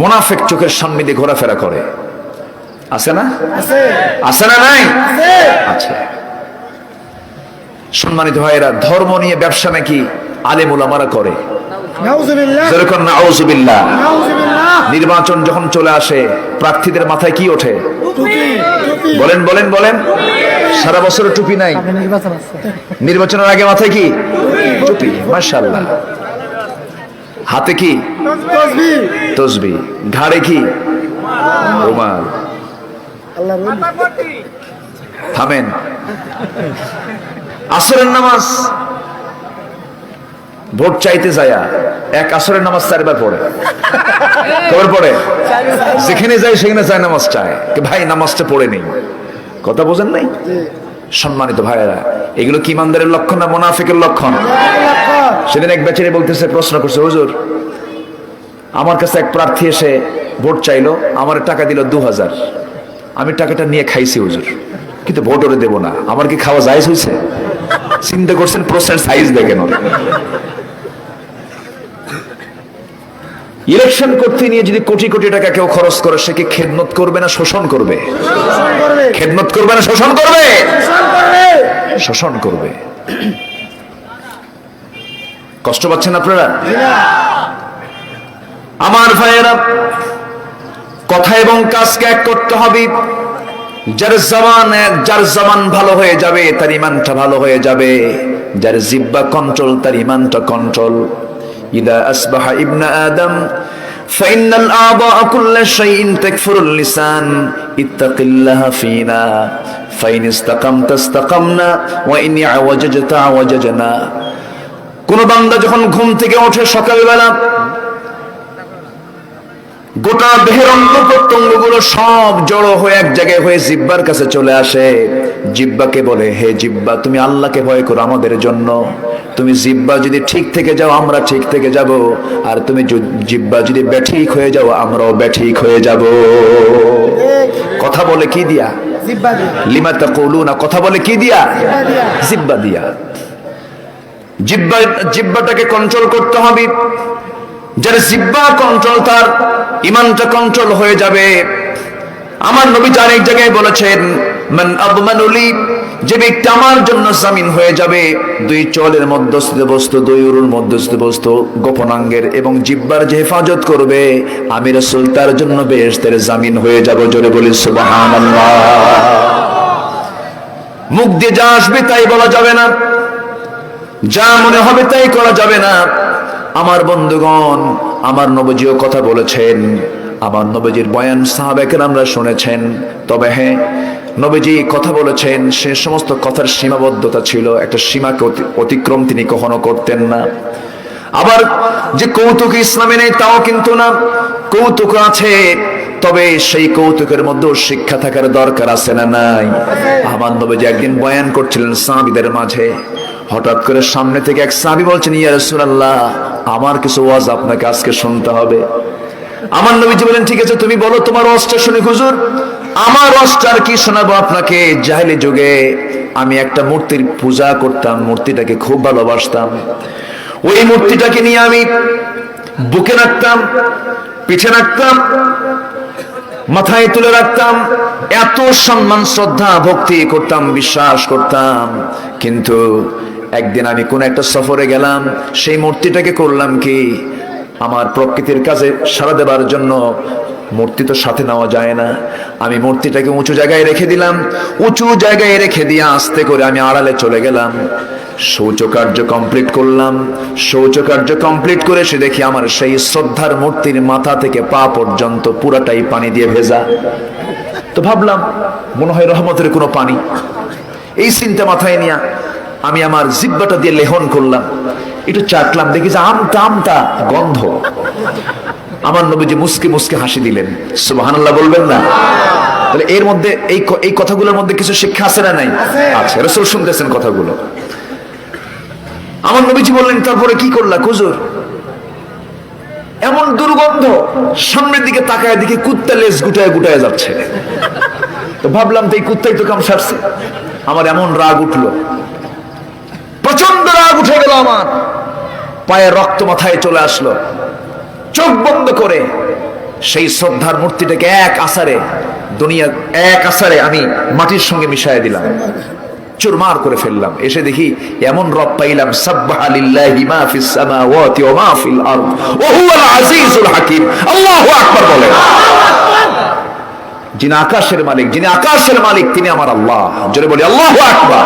মুনাফিক চোখের সামনে দিয়ে ঘোরাফেরা করে, আছে না? আছে না নাই? আছে। সম্মানিত ভাইয়েরা, ধর্ম নিয়ে ব্যবসা নাকি আলেম ওলামারা করে? নাউজুবিল্লাহ। নির্বাচন যখন চলে আসে, প্রার্থীদের মাথায় কি ওঠে? বলেন বলেন বলেন। সারা বছর টুপি নাই, নির্বাচনের আগে মাথায় কি? টুপি। মাশাআল্লাহ। হাতে কি? তসবিহ। ঘাড়ে কি? রুমাল। থামেন। আসরের নামাজ ভোট চাইতে যায়া এক আসরের নামাজ 4 বার পড়ে। কবার পড়ে? যেখানে যায় সেখানে যায় নামাজ চায়, ভাই নামাজটা পড়ে নেই। কথা বোঝেন নাই? সম্মানিত ভাইয়েরা, এগুলো কি ইমানদারের লক্ষণ না মুনাফিকের লক্ষণ? সেদিন এক বেচারি বলতেছে, প্রশ্ন করছে, হুজুর আমার কাছে এক প্রার্থী এসে ভোট চাইলো, আমার টাকা দিল 2000, আমি টাকাটা নিয়ে খাইছি হুজুর, কিন্তু ভোট ওরে দেবো না, আমার কি খাওয়া জায়েজ হয়েছে? চিন্তা করছেন, প্রশ্নের সাইজ দেখেন। ইলেকশন করতে নিয়ে যদি কোটি কোটি টাকা কেউ খরচ করে, সে কি খেদমত করবে না শোষণ করবে? শোষণ করবে, খেদমত করবে না শোষণ করবে? শোষণ করবে। শোষণ করবে। কষ্ট পাচ্ছেন আপনারা? আমার ভাইয়েরা, কথা এবং কাজকে এক করতে হবে। যার জবান ভালো হয়ে যাবে তার ইমানটা ভালো হয়ে যাবে। যার জিহ্বা কন্ট্রোল তার ইমানটা কন্ট্রোল। ইদা আসবাহা ইবনা আদম ফাইনাল আ'দা'a কুল্লা শাইইন তাকফুরুল লিসান ইত্তাকিল্লাহা ফিনা ফাইন ইসতাকামতা ইসতাকামনা ওয়া ইন আওয়াজাজতা আওয়াজাজনা। কোন বান্দা যখন ঘুম থেকে ওঠে সকালবেলা, গোটা দেহের অঙ্গ প্রত্যঙ্গগুলো সব জড়ো হয়ে এক জায়গায় হয়ে জিহ্বার কাছে চলে আসে। জিহ্বাকে বলে, হে জিহ্বা, তুমি আল্লাহকে ভয় করো আমাদের জন্য। তুমি জিহ্বা যদি ঠিক থেকে যাও আমরা ঠিক থেকে যাব, আর তুমি জিহ্বা যদি বেঠিক হয়ে যাও আমরাও বেঠিক হয়ে যাব। কথা বলে কি দিয়া? জিহ্বা দিয়ে, লিমা তাকুলুনা, কথা বলে কি দিয়া? জিহ্বা দিয়া। জিহ্বা দিয়া। জিহ্বাটাকে কন্ট্রোল করতে হবে। যার জিহ্বা কন্ট্রোল, তার ইমানটা কন্ট্রোল হয়ে যাবে। আমার নবী অনেক জায়গায় বলেছেন, মান আযমানু লি, যে ব্যক্তি আমার জন্য জামিন হয়ে যাবে দুই চলের মধ্যস্থ বস্তু, দুই উরুর মধ্যস্থ বস্তু, গোপনাঙ্গের এবং জিহ্বার যে হেফাজত করবে, আমি রাসূল তার জন্য বেহেশতের জামিন হয়ে যাব। জোরে বলি সুবহানাল্লাহ। মুখ দিয়ে যা আসবে তাই বলা যাবে না, যা মনে হবে তাই করা যাবে না। আমার বন্ধুগণ, আমার নবীজিও কথা বলেছেন, আমার নবীজির বয়ান সাহাবায়ে কেরামরা শুনেছেন। তবে হ্যাঁ, নবীজি কথা বলেছেন, সে সমস্ত কথার সীমাবদ্ধতা ছিল, একটা সীমাকে অতিক্রম তিনি কখনো করতেন না। আবার যে কৌতুক ইসলামে নেই তাও কিন্তু না, কৌতুক আছে, তবে সেই কৌতুকের মধ্যেও শিক্ষা থাকার দরকার আছে না নাই? আমার নবীজি একদিন বয়ান করছিলেন সাহাবীদের মাঝে, হঠাৎ করে সামনে থেকে এক সাহাবী বলছেন, ইয়া রাসূলুল্লাহ, আমার কিছু ওয়াজ আপনাকে আজকে শুনতে হবে। আমার নবীজি বলেন, ঠিক আছে তুমি বলো তোমার ওয়াজটা শুনি হুজুর। আমার ওয়াজটা আর কি শোনাবো আপনাকে? জাহেলি যুগে আমি একটা মূর্তির পূজা করতাম, মূর্তিটাকে খুব ভালোবাসতাম। ওই মূর্তিটাকে নিয়ে আমি বুকে রাখতাম, পিঠে রাখতাম, মাথায় তুলে রাখতাম, এত সম্মান শ্রদ্ধা ভক্তি করতাম, বিশ্বাস করতাম। কিন্তু একদিন আমি কোন একটা সফরে গেলাম, সেই মূর্তিটাকে করলাম কি, আমার প্রকৃতির কাজে সাড়া দেবার জন্য মূর্তি তো সাথে নেওয়া যায় না, আমি মূর্তিটাকে উঁচু জায়গায় রেখে দিলাম। উঁচু জায়গায় রেখে দিয়ে আস্তে করে আমি আড়ালে চলে গেলাম, শৌচকার্য কমপ্লিট করলাম। শৌচকার্য কমপ্লিট করে সে দেখি আমার সেই শ্রদ্ধার মূর্তির মাথা থেকে পা পর্যন্ত পুরাটাই পানি দিয়ে ভেজা। তো ভাবলাম মনে হয় রহমতের কোনো পানি। এই চিন্তা মাথায় নিয়ে আমি আমার জিহ্বাটা দিয়ে লেহন করলাম, একটু চাটলাম, দেখি যে আমটা আমটা গন্ধ। আমার নবীজি মুস্কে মুস্কে হাসি দিলেন। সুবহানাল্লাহ বলবেন না? তাহলে এর মধ্যে এই কথাগুলোর মধ্যে কিছু শিক্ষা আছে না নাই? আছে। রাসূল শুনতেছেন কথাগুলো। আমার নবীজি বললেন, তারপরে কি করলা হুজুর? এমন দুর্গন্ধ, সামনের দিকে তাকায় দেখি কুত্তা লেজ গুটায় গুটায় যাচ্ছে। তো ভাবলাম তো এই কুত্তাই তো কাম সারছে। আমার এমন রাগ উঠলো, প্রচন্ড রাগ উঠে গেল আমার, পায়ে রক্ত মাথায় চলে আসলো। চোখ বন্ধ করে সেই শ্রদ্ধার মূর্তিটাকে এক আসারে, দুনিয়া এক আসারে আমি মাটির সঙ্গে মিশায় দিলাম, চুরমার করে ফেললাম। এসে দেখি এমন রব পাইলাম, সাব্বাহা লিল্লাহি মা ফিস সামাওয়াতি ওয়া মা ফিল আরদ ওয়া হুয়াল আজিজুল হাকীম। আল্লাহু আকবার বলে। যিনি আকাশের মালিক, যিনি আকাশের মালিক তিনি আমার আল্লাহ। জোরে বলি আল্লাহু আকবার।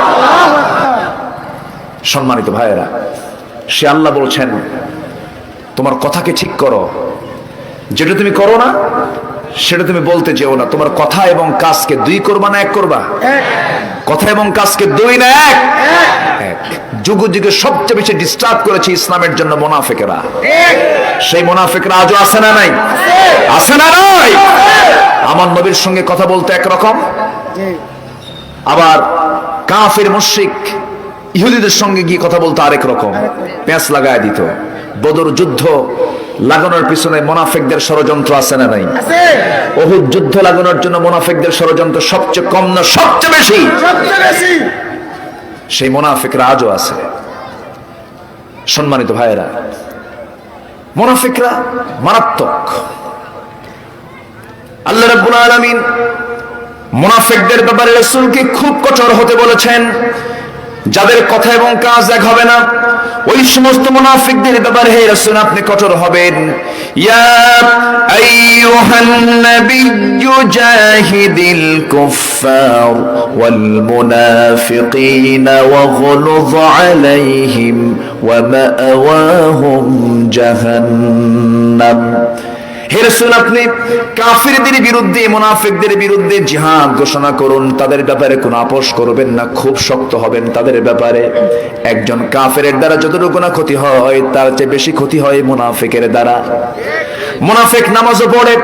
সম্মানিত ভাইয়েরা, সে আল্লাহ বলছেন, তোমার কথাকে ঠিক করো, যেটা তুমি করো না সেটা তুমি বলতে যেও না। তোমার কথা এবং কাজকে দুই করবা না এক করবা? কথা এবং কাজকে দুই না এক? এক। যুগ যুগে সবচেয়ে বেশি ডিস্টার্ব করেছে ইসলামের জন্য মুনাফিকেরা। সেই মুনাফিকরা আজও আছে না নাই? আছে না নাই? আমার নবীর সঙ্গে কথা বলতে একরকম, আবার কাফির মুশরিক ইহুদিদের সঙ্গে গিয়ে কথা বলতে আরেক রকম, পেঁচ লাগায় দিত। বদর যুদ্ধ লাগানোর পিছনে মুনাফিকদের ষড়যন্ত্র আছে না নাই? উহুদ যুদ্ধ লাগানোর জন্য মুনাফিকদের ষড়যন্ত্র সবচেয়ে কম না সবচেয়ে বেশি? সেই মুনাফিকরা আজও আছে। সম্মানিত ভাইয়েরা, মুনাফিকরা মারাত্মক। আল্লাহ রাব্বুল আলামিন মুনাফিকদের ব্যাপারে রাসূলকে খুব কঠোর হতে বলেছেন। যাদের কথা এবং কাজ এক হবে না, ওই সমস্ত মুনাফিকদের ব্যাপারে হে রাসূল আপনি কঠোর হবেন। ইয়া আইয়ুহান নাবিয়্যু জাহিদিল কুফফার ওয়াল মুনাফিকিনা ওয়াগলুয আলাইহিম ওয়া মাআওয়াহুম জাহান্নাম। হে রাসূল আপনি কাফিরদের বিরুদ্ধে, মুনাফিকদের বিরুদ্ধে জিহাদ ঘোষণা করুন। তাদের ব্যাপারে কোনো আপোষ করবেন না, খুব শক্ত হবেন তাদের ব্যাপারে। একজন কাফিরের দ্বারা যতটুকু না ক্ষতি হয়, তার চেয়ে বেশি ক্ষতি হয় মুনাফিকের দ্বারা। মুনাফিক নামাজও পড়ে,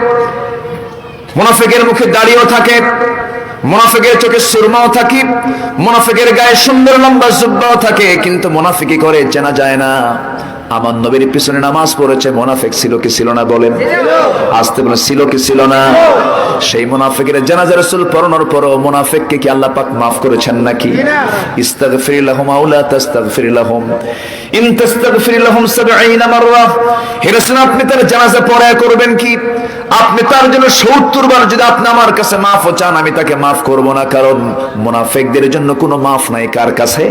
মুনাফিকের মুখে দাড়িও থাকে, মুনাফিকের চোখে সুরমাও থাকে, মুনাফিকের গায়ে সুন্দর লম্বা জুব্বাও থাকে, কিন্তু মুনাফিকি করে চেনা যায় না। আমার নবীর পিছনে নামাজ পড়েছে, মুনাফিক ছিল কি ছিল না বলেন? আসতে বলে ছিল কি ছিল না? সেই মুনাফিকের জানাজা রাসূল পড়ানোর পরও মুনাফিককে কি আল্লাহ পাক maaf করেছেন নাকি? ইস্তাগফির লাহুম আও লা তাস্তাগফির লাহুম ইন তাস্তাগফির লাহুম 70 মাররা। হে রাসূল আপনি তার জানাজা পড়ায়া করবেন কি? আপনি তার জন্য 70 বার যদি আপনি আমার কাছে maaf চান, আমি তাকে maaf করব না। কারণ মুনাফিকদের জন্য কোনো maaf নাই কার কাছে?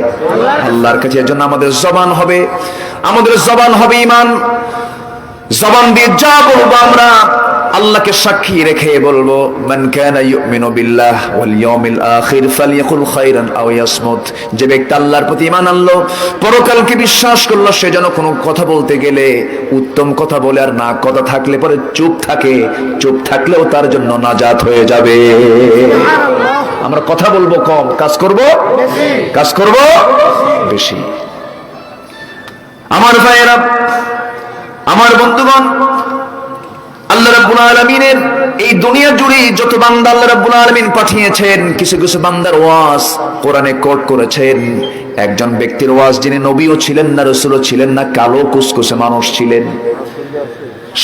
আল্লাহর কাছে। এজন্য আমাদের জবান হবে, আমাদের জবান হবে ঈমান। জবান দিয়ে যা বলবো আমরা আল্লাহকে সাক্ষী রেখে বলবো, মান কানা ইউমিনু বিল্লাহ ওয়াল ইয়াউমিল আখির ফালইয়াকুল খায়রান আও ইয়াসমুত। যে ব্যক্তি আল্লাহর প্রতি ঈমান আনলো, পরকালকে বিশ্বাস করলো, সে যেন কোনো কথা বলতে গেলে উত্তম কথা বলে, আর না কথা থাকলে পরে চুপ থাকে। চুপ থাকলেও তার জন্য নাজাত হয়ে যাবে। আমরা কথা বলবো কম, কাজ করব বেশি, কাজ করব বেশি। আমার ভাইয়েরা, আমার বন্ধুগণ, আল্লাহ রাব্বুল আলামিনের এই দুনিয়া জুড়ে যত বান্দা আল্লাহ রাব্বুল আলামিন পাঠিয়েছেন, কিছু কিছু বান্দার ওয়াজ কোরআনে কোট করেছেন। একজন ব্যক্তির ওয়াজ যিনি নবীও ছিলেন না, রাসূলও ছিলেন না, কালো কুসকুসে মানুষ ছিলেন,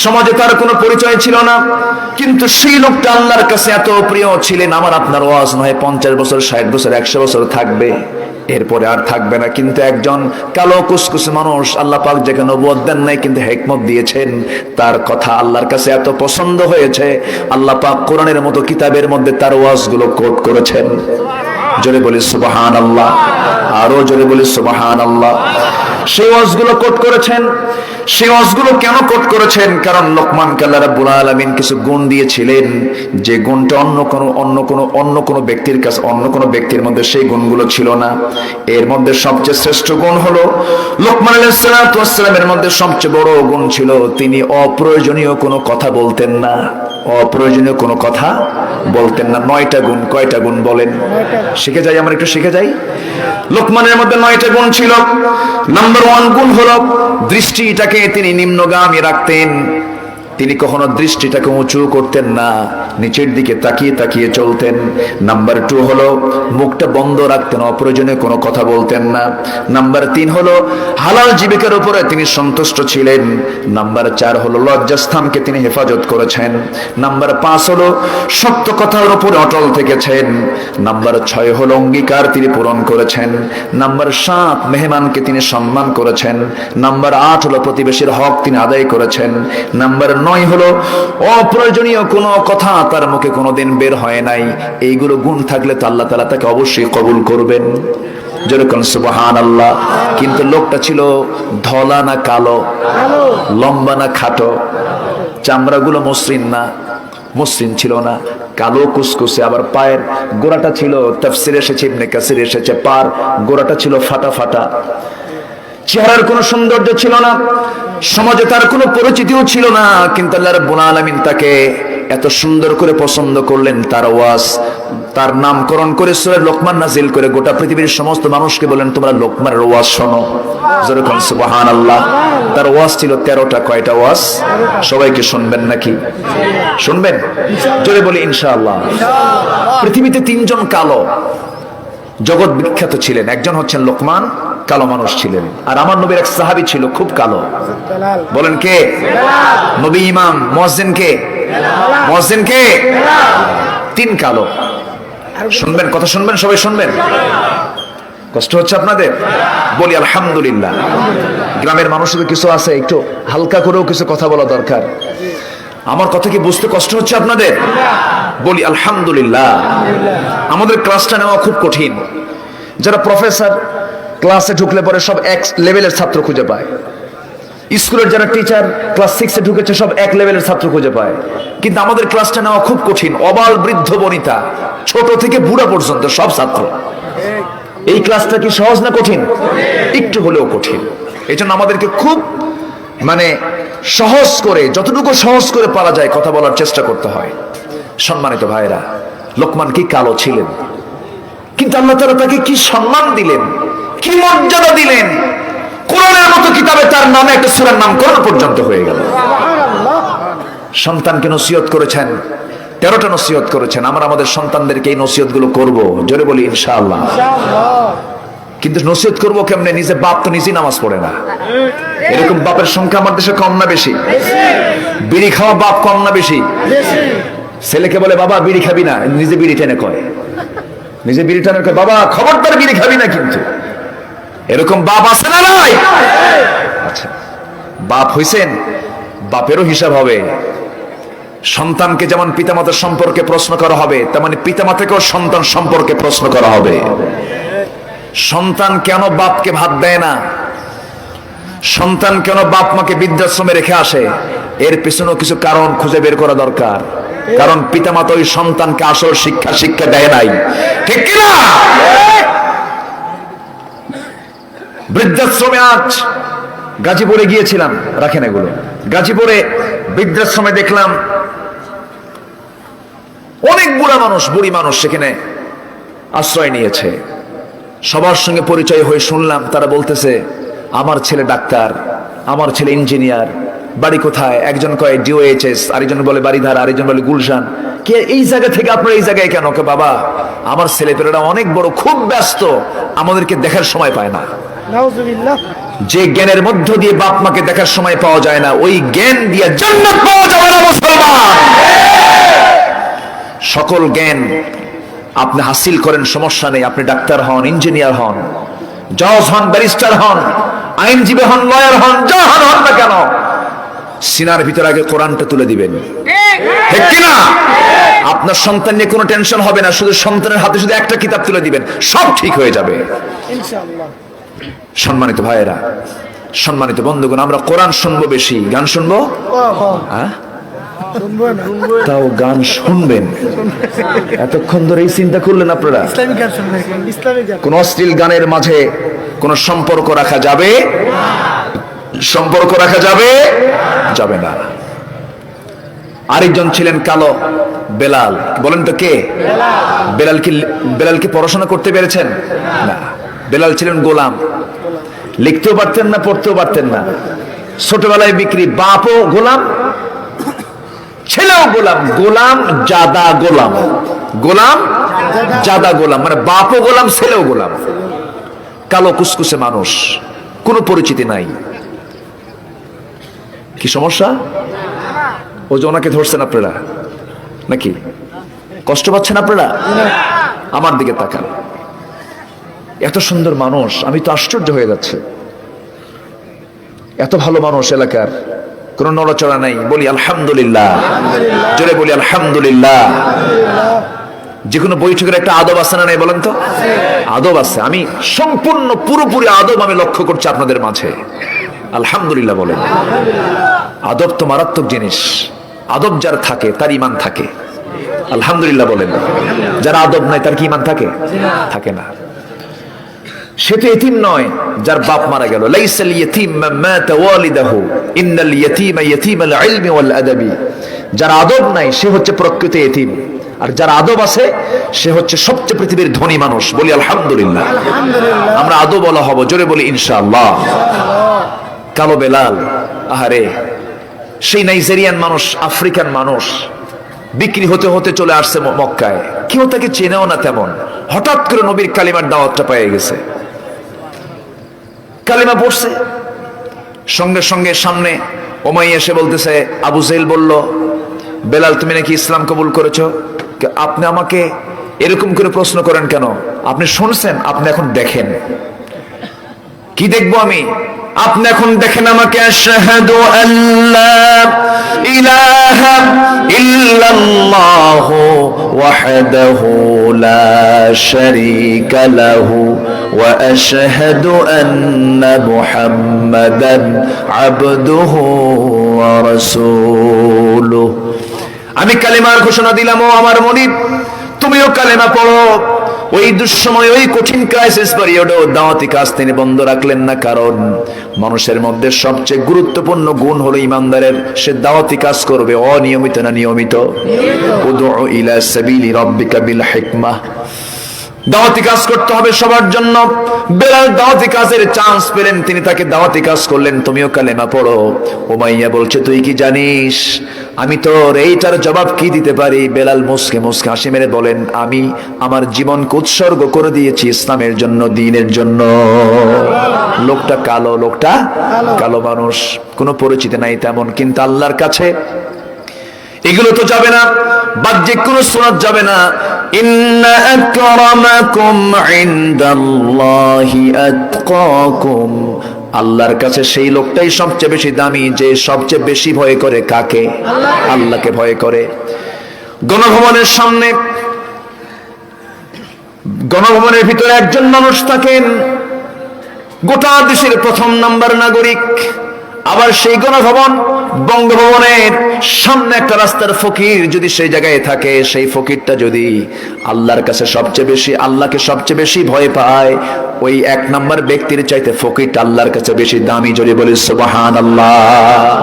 সমাজে তার কোনো পরিচয় ছিল না, কিন্তু সেই লোকটা আল্লাহর কাছে এত প্রিয় ছিলেন। আমার আপনার ওয়াজ নয় 50 বছর, 60 বছর, 100 বছর থাকবে, এরপরে আর থাকবে না। কিন্তু একজন কালো কুসকুসে মানুষ, আল্লাহ পাক যাকে নবুয়ত দেন নাই কিন্তু হিকমত দিয়েছেন, তার কথা আল্লাহর কাছে এত পছন্দ হয়েছে, আল্লাহ পাক কোরআনের মতো কিতাবের মধ্যে তার ওয়াজগুলো কোট করেছেন। জোরে বলি সুবহানাল্লাহ, আরো জোরে বলি সুবহানাল্লাহ। সেই ওয়াজগুলো কোট করেছেন। সেই ওয়াজগুলো কেন কোট করেছেন? কারণ লোকমানকে আল্লাহ রাব্বুল আলামিন কিছু গুণ দিয়েছিলেন, যে গুণটা অন্য কোনো ব্যক্তির কাছে, অন্য কোনো ব্যক্তির মধ্যে সেই গুণগুলো ছিল না। এর মধ্যে সবচেয়ে শ্রেষ্ঠ গুণ হলো, লোকমান আলাইহিস সালাতু ওয়াস সালামের মধ্যে সবচেয়ে বড় গুণ ছিল, তিনি অপ্রয়োজনীয় কোনো কথা বলতেন না। অপ্রয়োজনীয় কোনো কথা বলতেন না। 9টা গুণ। কয়টা গুণ বলেন? শিখে যাই, আমরা একটু শিখে যাই। লোকমানের মধ্যে 9টা গুণ ছিল। নাম্বার 1 গুণ হলো দৃষ্টিটাকে তিনি নিম্নগামী রাখতেন। তিনি কখনো দৃষ্টিটাকে উঁচু করতেন না, নিচের দিকে তাকিয়ে তাকিয়ে চলতেন। নাম্বার 2 হলো মুখটা বন্ধ রাখতেন, অপ্রয়োজনীয় কোনো কথা বলতেন না। নাম্বার 3 হলো হালাল জীবিকার উপরে তিনি সন্তুষ্ট ছিলেন। নাম্বার 4 হলো লজ্জাস্থানকে তিনি হেফাজত করেছেন। নাম্বার 5 হলো সত্য কথার উপরে অটল থেকেছেন। নাম্বার 6 হলো অঙ্গীকার তিনি পূরণ করেছেন। নাম্বার 7 মেহমানকে তিনি সম্মান করেছেন। নাম্বার 8 হলো প্রতিবেশীর হক তিনি আদায় করেছেন। নাম্বার 9 হলো অপ্রয়োজনীয় কোনো কথা তার মুখে কোনোদিন বের হয় নাই। এইগুলো গুণ থাকলে তো আল্লাহ তাআলা তাকে অবশ্যই কবুল করবেন। যেরকম সুবহানাল্লাহ। কিন্তু লোকটা ছিল ধলা না কালো, লম্বা না খাটো, চামড়াগুলো মসৃণ না, মসৃণ ছিল না, কালো কুসকুসে। আবার পায়ের গোড়াটা ছিল, তাফসিরে এসেছে, ইবনে কাসির এসেছে, পার গোড়াটা ছিল ফাটা ফাটা। চেহারার কোনো সৌন্দর্য ছিল না, সমাজে তার কোনো পরিচিতিও ছিল না, কিন্তু আল্লাহ রাব্বুল আলামিন তাকে এত সুন্দর করে পছন্দ করলেন। তার ওয়াজ, তার নামকরণ করে সূরা লোকমান নাজিল করে গোটা পৃথিবীর সমস্ত মানুষকে বলেন, তোমরা লোকমানের ওয়াজ শোনো। যেরকম সুবহানাল্লাহ। তার ওয়াজ ছিল 13টা। কয়টা ওয়াজ? সবাইকে শুনবেন নাকি? শুনবেন? জোরে বলি ইনশাআল্লাহ। পৃথিবীতে 3 জন কালো জগৎ বিখ্যাত ছিলেন। একজন হচ্ছেন লোকমান, কালো মানুষ ছিলেন। আর আমার নবীর এক সাহাবী ছিল খুব কালো। বলেন কে? নবী ইমাম মুয়াজ্জিন কে? মুয়াজ্জিন কে? 3 কালো। শুনবেন কথা, শুনবেন, সবাই শুনবেন। কষ্ট হচ্ছে আপনাদের? বলি আলহামদুলিল্লাহ। গ্রামের মানুষদের কিছু আছে, একটু হালকা করেও কিছু কথা বলা দরকার। আমার কথা কি বুঝতে কষ্ট হচ্ছে আপনাদের? বলি আলহামদুলিল্লাহ। আমাদের ক্লাসটা নেওয়া খুব কঠিন। যারা প্রফেসর ক্লাসে ঢুকলে পরে সব এক লেভেলের ছাত্র খুঁজে পায়। স্কুলের যারা টিচার ক্লাস 6-এ ঢুকেছে সব এক লেভেলের ছাত্র খুঁজে পায়। কিন্তু আমাদের ক্লাসটা নেওয়া খুব কঠিন। অবাল বৃদ্ধ বনিতা ছোট থেকে বুড়া পর্যন্ত সব ছাত্র। এই ক্লাসটা কি সহজ না কঠিন? একটু হলেও কঠিন। এই জন্য আমাদেরকে খুব সহজ করে, যতটুকু সহজ করে পারা যায় কথা বলার চেষ্টা করতে হয়। সম্মানিত ভাইরা, লোকমান কি কালো ছিলেন, কিন্তু আল্লাহ তাআলা তাকে কি সম্মান দিলেন, কি মর্যাদা দিলেন। কোরআনের মতো কিতাবে তার নামে একটা সূরার নামকরণ পর্যন্ত হয়ে গেল। সন্তানকে নসিহত করেছেন, 13টা নসিহত করেছেন। আমরা আমাদের সন্তানদেরকে এই নসিহত গুলো করবো, জোরে বলি ইনশাআল্লাহ। কিন্তু নসিহত করবো কেমনে? নিজে বাপ তো নিজেই নামাজ পড়ে না। এরকম বাপের সংখ্যা আমার দেশে কম না বেশি? বিড়ি খাওয়া বাপ কম না বেশি? ছেলেকে বলে বাবা বিড়ি খাবি না, নিজে বিড়ি টেনে কয়, নিজে বিড়ি টেনে কয় বাবা খবরদার বিড়ি খাবি না। কিন্তু এরকম বাপ আছে না নাই? আচ্ছা, বাপ হইছেন, বাপেরও হিসাব হবে। সন্তানকে যেমন পিতামাতার সম্পর্কে প্রশ্ন করা হবে, তেমনি পিতামাতাকেও সন্তান সম্পর্কে প্রশ্ন করা হবে। সন্তান কেন বাপকে ভাত দেয় না, সন্তান কেন বাপ মাকে বৃদ্ধাশ্রমে রেখে আসে, এর পিছনেও কিছু কারণ খুঁজে বের করা দরকার। কারণ পিতামাতা ওই সন্তানকে আসল শিক্ষা দেয় নাই, ঠিক কিনা? বৃদ্ধাশ্রমে আজ গাজীপুরে গিয়েছিলাম, রাখেন এগুলো। গাজীপুরে বৃদ্ধাশ্রমে দেখলাম অনেক বুড়া মানুষ, বুড়ি মানুষ সেখানে আশ্রয় নিয়েছে। সবার সঙ্গে পরিচয় হয়ে শুনলাম তারা বলতেছে আমার ছেলে ডাক্তার, আমার ছেলে ইঞ্জিনিয়ার, বাড়ি কোথায়? একজন কয় ডিওএইচএস, আরেকজন বলে বাড়িধারা, আরেকজন বলে গুলশান। কে এই জায়গা থেকে আপনার এই জায়গায় কেন? কে বাবা আমার ছেলেপেলেরা অনেক বড়, খুব ব্যস্ত, আমাদেরকে দেখার সময় পায় না। নাউজুবিল্লাহ। যে জ্ঞানের মধ্য দিয়ে বাপ মাকে দেখার সময় পাওয়া যায় না, ওই জ্ঞান দিয়ে জান্নাত পাওয়া যাবে না মুসলমান। সকল জ্ঞান আপনি হাসিল করেন, সমস্যা নেই। আপনি ডাক্তার হন, ইঞ্জিনিয়ার হন, জজ হন, ব্যারিস্টার হন, আইনজীবী হন, লয়ার হন, যা হন না কেন, সিনার ভিতরে আগে কোরআনটা তুলে দিবেন, ঠিক কিনা? আপনার সন্তান নিয়ে কোনো টেনশন হবে না, শুধু সন্তানের হাতে শুধু একটা কিতাব তুলে দিবেন, সব ঠিক হয়ে যাবে ইনশাআল্লাহ। সম্মানিত ভাইয়েরা, সম্মানিত বন্ধুগণ, আমরা কোরআন শুনবো বেশি, গান শুনবো? হ্যাঁ, তাও গান শুনবেন। এতক্ষণ ধরে এই চিন্তা করলেন আপনারা? ইসলামিক গান শুনবেন, ইসলামিক গান। কোন অশ্লীল গানের মাঝে কোন সম্পর্ক রাখা যাবে? সম্পর্ক রাখা যাবে? যাবে না। আরেকজন ছিলেন কালো, বেলাল। বলেন তো কে? বেলাল কি পড়াশোনা করতে পেরেছেন? না। বেলাল ছিলেন গোলাম, লিখতেও পারতেন না, পড়তেও পারতেন না। ছোটবেলায় বিক্রি, বাপও গোলাম, ছেলেও গোলাম। গোলাম জাদা গোলাম, গোলাম জাদা গোলাম, মানে বাপও গোলাম, ছেলেও গোলাম। কালো কুসকুসে মানুষ, কোনো পরিচিতি নাই। কি সমস্যা? ওই যে ওনাকে ধরছেন আপনারা নাকি? কষ্ট পাচ্ছেন আপনারা? আমার দিকে তাকান, এত সুন্দর মানুষ, আমি তো আশ্চর্য হয়ে যাচ্ছে। এত ভালো মানুষ, এলাকার কোন নড়াচড়া নাই। বলি আলহামদুলিল্লাহ, জোরে বলি আলহামদুলিল্লাহ। যে কোনো বৈঠকের একটা আদব আছে না নাই বলেন তো? আদব আছে। আমি সম্পূর্ণ পুরোপুরি আদব আমি লক্ষ্য করছি আপনাদের মাঝে। আলহামদুলিল্লাহ বলেন। আদব তো মারাত্মক জিনিস। আদব যার থাকে তার ঈমান থাকে। আলহামদুলিল্লাহ বলেন। যার আদব নাই তার কি ঈমান থাকে? থাকে না। সে তো এতিম নয় যার বাপ মারা গেল। লাইসাল ইয়াতীম মান মাতা ওয়ালিদাহু ইন্নাল ইয়াতীমা ইয়াতীমাল ইলমি ওয়াল আদাবি। যার আদব নাই সে হচ্ছে প্রকৃত এতিম, আর যার আদব আছে সে হচ্ছে সবচেয়ে পৃথিবীর ধনী মানুষ। বলি আলহামদুলিল্লাহ। আমরা আদব বলা হব, জোরে বলি ইনশাআল্লাহ। কালো বেলাল, আহারে, সেই নাইজেরিয়ান মানুষ, আফ্রিকান মানুষ, বিক্রি হতে হতে চলে আসছে মক্কায়। কেউ তাকে চেনেও না তেমন। হঠাৎ করে নবীর কালিমার দাওয়াতটা পেয়ে গেছে, কালিমা পড়ছে। সঙ্গে সঙ্গে সামনে ওমাই এসে বলতেছে, আবু জেহেল বলল, বেলাল তুমি নাকি ইসলাম কবুল করেছো? আপনি আমাকে এরকম করে প্রশ্ন করেন কেন? আপনি শুনছেন, আপনি এখন দেখেন। কি দেখবো আমি? আপনি এখন দেখেন আমাকে। আশহাদু আল্লা ইলাহা ইল্লাল্লাহু ওয়াহদাহু লা শারীকা লাহু ওয়া আশহাদু আন্না মুহাম্মাদান আবদুহু ওয়া রাসূলুহু। আমি কালেমার ঘোষণা দিলাম, ও আমার মুনিব তুমিও কালেমা পড়ো। ওই দুঃসময়, ওই কঠিন ক্রাইসিস পিরিয়ডেও দাওয়াতি কাজ তিনি বন্ধ রাখলেন না, কারণ মানুষের মধ্যে সবচেয়ে গুরুত্বপূর্ণ গুণ হলো ইমানদারের। সে দাওয়াতি কাজ করবে অনিয়মিত না নিয়মিত? উদউ ইলা সাবিলি রাব্বিকা বিল হিকমাহ। দাওয়াতি কাজ করতে হবে সবার জন্য। বেলাল দাওয়াতি কাজের চান্স পেলেন, তিনি তাকে দাওয়াতি কাজ করলেন, তুমিও কালেমা পড়ো। উমাইয়া বলছে, তুই কি জানিস আমি তোর এইটার জবাব কি দিতে পারি? বেলাল মুসকে মুসকে হাসি মেরে বলেন, আমি আমার জীবনকে উৎসর্গ করে দিয়েছি ইসলামের জন্য, দ্বীনের জন্য। লোকটা কালো, লোকটা কালো মানুষ, কোনো পরিচিতি নাই তেমন, কিন্তু আল্লাহর কাছে এগুলো তো যাবে না, বাহ্যিক কোনো সুন্নাত যাবে না। ইন্না আকরামাকুম ইনদাল্লাহি আতকাকুম। আল্লাহর কাছে সেই লোকটাই সবচেয়ে বেশি দামি যে সবচেয়ে বেশি ভয় করে কাকে? আল্লাহকে ভয় করে। গণভবনের সামনে, গণভবনের ভিতরে একজন মানুষ থাকেন, গোটা দেশের প্রথম নাম্বার নাগরিক। আবার সেই গণভবন, বঙ্গভবনের সামনে একটা রাস্তার ফকির যদি সেই জায়গায় থাকে, সেই ফকিরটা যদি আল্লাহর কাছে সবচেয়ে বেশি, আল্লাহকে সবচেয়ে বেশি ভয় পায়, ওই এক নাম্বার ব্যক্তির চাইতে ফকিরটা আল্লাহর কাছে বেশি দামি। যদি বলি সুবহানাল্লাহ।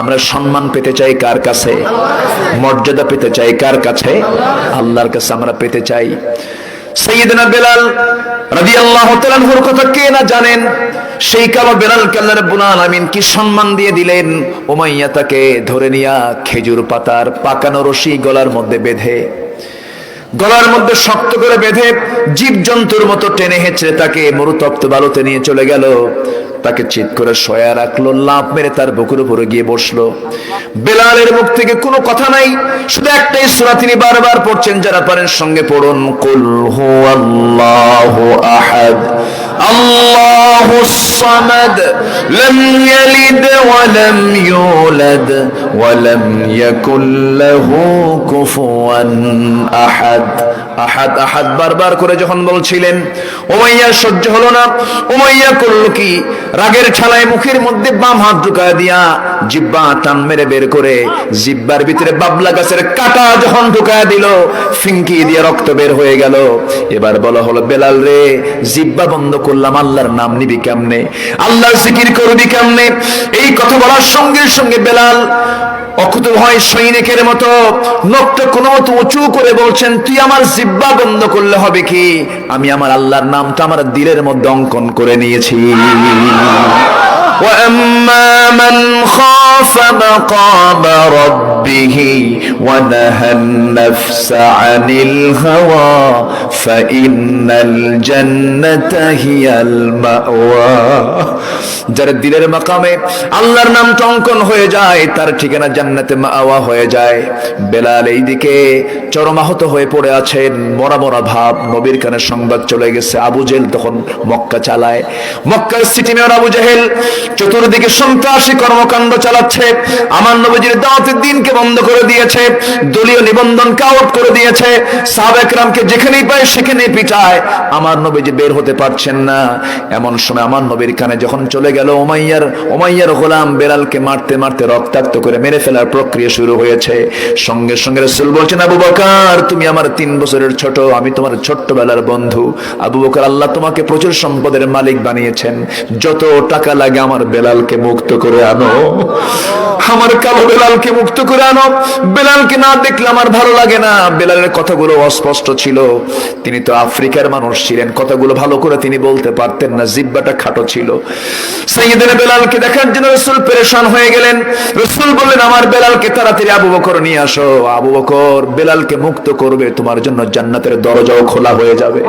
আমরা সম্মান পেতে চাই কার কাছে? মর্যাদা পেতে চাই কার কাছে? আল্লাহর কাছে আমরা পেতে চাই। সাইয়েদনা বেলাল রাদিয়াল্লাহু তাআলা আনহুর কথা কে না জানেন? সেই কালো বেলালকে আল্লাহ রাব্বুল আলামিন কি সম্মান দিয়ে দিলেন। উমাইয়া তাকে ধরে নিয়া খেজুর পাতার পাকানো রশি গলার মধ্যে বেঁধে, গলার মধ্যে শক্ত করে বেঁধে জীবজন্তুর মতো টেনে হেঁচড়ে তাকে মরুতপ্ত বালুতে নিয়ে চলে গেল। তাকে চিৎ করে শোয়া রাখলো, লাফ মেরে তার বুকের উপরে গিয়ে বসলো। বেলালের মুখ থেকে কোনো কথা নাই, শুধু একটাই সূরা তিনি বারবার পড়ছেন, যারা পারেন সঙ্গে পড়ুন। কুল হুয়াল্লাহু আহাদ আল্লাহুস সামাদ লাম ইয়ালিদ ওয়া লাম ইউলাদ ওয়া লাম ইয়াকুল লাহু কুফুয়ান আহাদ। আহাদ আহাদ বারবার করে যখন বলছিলেন, উমাইয়া সহ্য হলো না। উমাইয়া করলো কি? রাগের ঠালায় মুখের মধ্যে বাম হাত ঢুকায় দিয়া জিহ্বা টান মেরে বের করে জিহ্বার ভিতরে বাবলা গাছের কাঁটা যখন ঢুকায় দিল, ফিঙ্কি দিয়ে রক্ত বের হয়ে গেল। এবার বলা হলো, বেলাল রে, জিহ্বা বন্ধ করলাম, আল্লাহর নাম নিবি কেমনে? আল্লাহর জিকির করবি কেমনে? এই কথা বলার সঙ্গে সঙ্গে বেলাল অকুত ভয় সৈনিকের মতো নখটা কোনো মতো উঁচু করে বলছেন, তুই আমার জিহ্বা বন্ধ করলে হবে কি? আমি আমার আল্লাহর নামটা আমার দিলের মধ্যে অঙ্কন করে নিয়েছি। وَأَمَّا مَنْ خَافَ مَقَامَ رَبِّهِ وَنَهَى النَّفْسَ عَنِ الْهَوَى فَإِنَّ الْجَنَّةَ هِيَ الْمَأْوَى। যার দিলের মাকামে আল্লাহর নামটা অঙ্কন হয়ে যায়, তার ঠিকানা জান্নাতে মাওয়া হয়ে যায়। বেলাল এইদিকে চরম আহত হয়ে পড়ে আছেন, মরা মরা ভাব। নবীর কানে সংবাদ চলে গেছে, আবু জেহেল তখন মক্কা চালায়। মক্কার সিটি মেয়র আবু জেহেল চতুর্দিকে সন্ত্রাসী কর্মকাণ্ড চালাচ্ছে, আমার নবীজির দাওয়াতের দিনকে বন্ধ করে দিয়েছে, দলীয় নিবন্ধনকে আউট করে দিয়েছে, সাহাবা কেরামকে যেখানেই পায় সেখানেই পিটায়। আমার নবীজি বের হতে পারছেন না। এমন সময় আমার নবীর কানে যখন চলে গেল, উমাইয়ার গোলাম বেলালকে মারতে মারতে রক্তাক্ত করে মেরে ফেলার প্রক্রিয়া শুরু হয়েছে। সঙ্গে সঙ্গে রাসূল বলছেন, আবু বকর তুমি আমার 3 বছরের ছোট, আমি তোমার ছোট্টবেলার বন্ধু। আবু বকর, আল্লাহ তোমাকে প্রচুর সম্পদের মালিক বানিয়েছেন, যত টাকা লাগে আমার বেলালকে মুক্ত করে আনো, আমার কালো বেলালকে মুক্ত করে আনো। বেলালকে না দেখলে আমার ভালো লাগে না। বেলালের কথাগুলো অস্পষ্ট ছিল, তিনি তো আফ্রিকার মানুষ ছিলেন, কথাগুলো ভালো করে তিনি বলতে পারতেন না, জিহ্বাটা খাটো ছিল। সাইয়েদনা বেলালকে দেখার জন্য রাসূল পেরেশান হয়ে গেলেন। রাসূল বললেন, আমার বেলালকে তাড়াতাড়ি আবু বকর নিয়ে আসো। আবু বকর বেলালকে মুক্ত করবে, তোমার জন্য জান্নাতের দরজাও খোলা হয়ে যাবে।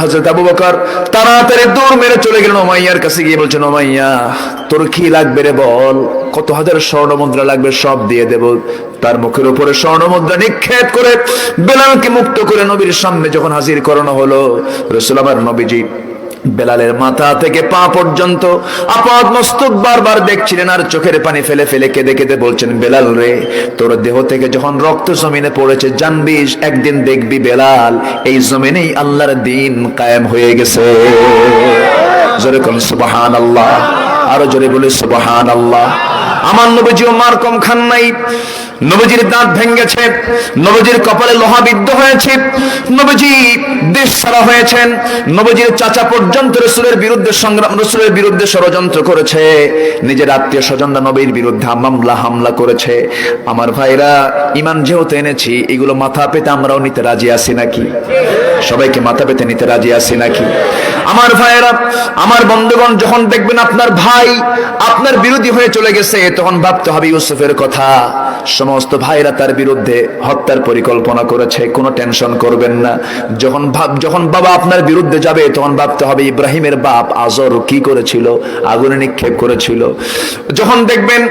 হযরত আবু বকর তাড়াতাড়ি দৌড় মেরে চলে গেলেন উমাইয়ার কাছে, গিয়ে বলছেন, উমাইয়া তোর কি লাগবে রে বল, কত হাজার স্বর্ণ মুদ্রা লাগবে সব দিয়ে দেব, তার মুখের উপরে স্বর্ণমুদ্রা নিক্ষেপ করে বেলালকে মুক্ত করে নবীর সামনে যখন হাজির করানো হলো, রাসূল আমার নবীজি বেলালের মাথা থেকে পা পর্যন্ত আপাদ মস্তক বারবার দেখছিলেন আর চোখের পানি ফেলে ফেলে কেঁদে কেঁদে বলছেন, বেলাল রে, তোর দেহ থেকে যখন রক্ত জমিনে পড়েছে জানবি একদিন দেখবি বেলাল এই জমিনেই আল্লাহর দ্বীন কায়েম হয়ে গেছে। জোরে কোন সুবহানাল্লাহ, আরো জোরে বলে সুবহানাল্লাহ। আমার নবীজিও মার কম খান নাই, নবীজির দাঁত ভেঙেছে, নবীজির কপালে লোহা বিদ্ধ হয়েছে, নবীজি দেশ ছাড়া হয়েছেন, নবীজির চাচা পর্যন্ত রাসূলের বিরুদ্ধে সংগ্রাম, রাসূলের বিরুদ্ধে ষড়যন্ত্র করেছে, নিজের আত্মীয় স্বজনরা নবীর বিরুদ্ধে হামলা করেছে। আমার ভাইরা, ঈমান যেহেতু এনেছি, এগুলো মাথা পেতে আমরাও নিতে রাজি আছি নাকি? সবাইকে মাথা পেতে নিতে রাজি আছি নাকি? আমার ভাইরা, আমার বন্ধুগণ, যখন দেখবেন আপনার ভাই আপনার বিরোধী হয়ে চলে গেছে, তখন ভাবতে হবে ইউসুফের কথা। সমস্ত ভাইরা তার বিরুদ্ধে হত্যার পরিকল্পনা করেছে, কোনো টেনশন করবেন না। যখন বাবা আপনার বিরুদ্ধে যাবে, তখন ভাবতে হবে ইব্রাহিমের বাপ আজর কি করেছিল, আগুনে নিক্ষেপ করেছিল। যখন দেখবেন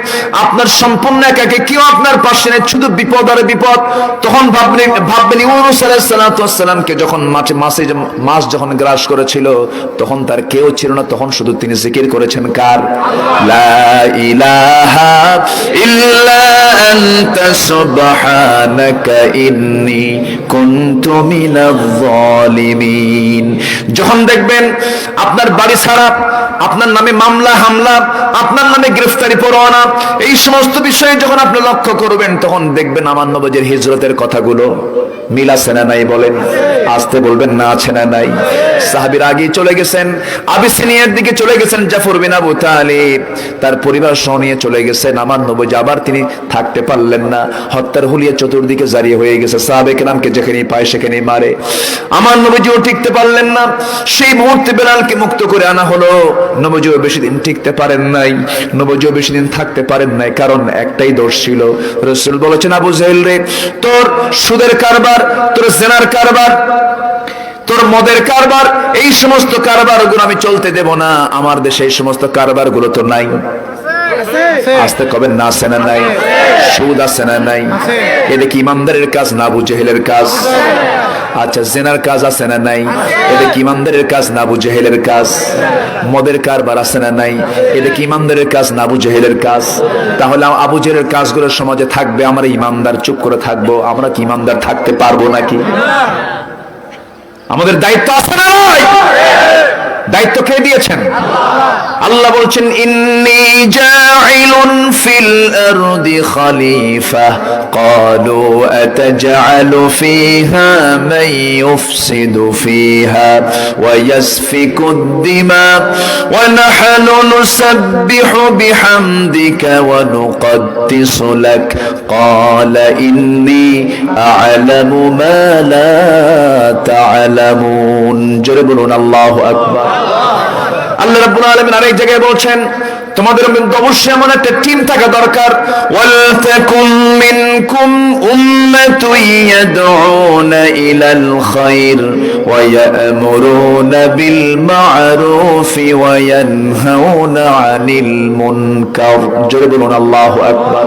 আপনার সম্পূর্ণ একাকে কেউ আপনার পাশে নেই, শুধু বিপদ আর বিপদ, তখন ভাববেন ইউনূস আলাইহিস সালামকে যখন মাছ যখন গ্রাস করেছিল, তখন তার কেউ ছিল না, তখন শুধু তিনি জিকির করেছেন কার? লা ইলাহা ইল্লা আনতা সুবহানাকা ইন্নী কুনতু মিনাজ জালিমিন। যখন দেখবেন আপনার বাড়ি ছাড়া, আপনার নামে মামলা হামলা, আপনার নামে গ্রেফতারি পরোয়ানা, এই সমস্ত বিষয়ে যখন আপনি লক্ষ্য করবেন, তখন দেখবেন আমার নবীর হিজরতের কথাগুলো মিল আছে না নাই? বলেন, আসতে বলবেন না আছে না নাই? সাহাবীরা আগে চলে গেছেন, আবিসিনিয়ার দিকে চলে গেছেন, জাফর বিন আবু তালিব তার পরিবার সহ নিয়ে চলে গেছেন। আমার নবী আবার তিনি থাকতে পারলেন না, হত্যার হুলিয়া চতুর্দিকে জারি হয়ে গেছে, সাহাবায়ে কেরামকে যেখানে পায় সেখানে মারে। আমার নবীজিও টিকতে পারলেন না, সেই মুহূর্তে বেলালকে মুক্ত করে আনা হলো। নবীজিও বেশি দিন টিকতে পারেন নাই, নবীজিও বেশি দিন থাকতে পারেন নাই, কারণ একটাই দোষ ছিল। রাসূল বলেছেন, আবু জাহেল রে, তোর সুদের কারবার, তোর জেনার কারবার, তোর মদের কারবার, এই সমস্ত কারবার গুলো আমি চলতে দেব না। আমার দেশে এই সমস্ত কারবার গুলো তো নাই। আসতে কবেন না আছে না নাই? সুদ আছে না নাই? এটা কি ইমানদারের কাজ না আবু জেহেলের কাজ? আচ্ছা, জেনার কাজ আছে না নাই? এটা কি ইমানদারের কাজ না আবু জেহেলের কাজ? মদের কারবার আছে না নাই? এটা কি ইমানদারের কাজ না আবু জেহেলের কাজ? তাহলে আবু জেহেলের কাজগুলো সমাজে থাকবে, আমরা ইমানদার চুপ করে থাকবো? আমরা কি ইমানদার থাকতে পারবো নাকি? আমাদের দায়িত্ব আছে না নাই? দায়িত্ব কে দিয়েছেন? আল্লাহ বলছেন, ইন্নী জাইলুন ফিল আরদি খলিফা ক্বালু আতাজআলু ফিহা মান ইউফসিদু ফিহা ওয়া ইয়াসফিকু আদ-দিমা ওয়া নাহনু নুসাব্বিহু বিহামদিকা ওয়া নুকদ্দিসু লাক ক্বালা ইন্নী আ'লামু মা লা তা'লামুন। জোরে বলুন আল্লাহু আকবার। আল্লাহ রাব্বুল আলামিন আরেক জায়গায় বলছেন, তোমাদের মধ্যে অবশ্যই এমন একটা টিম থাকা দরকার, ওয়াল তাকুম মিনকুম উম্মাতুন ইয়াদউনা ইলাল খায়র ওয়া ইয়া'মুরুনা বিল মা'রুফি ওয়া ইয়ানহাউনা আনিল মুনকার। জোরে বলুন আল্লাহু আকবার।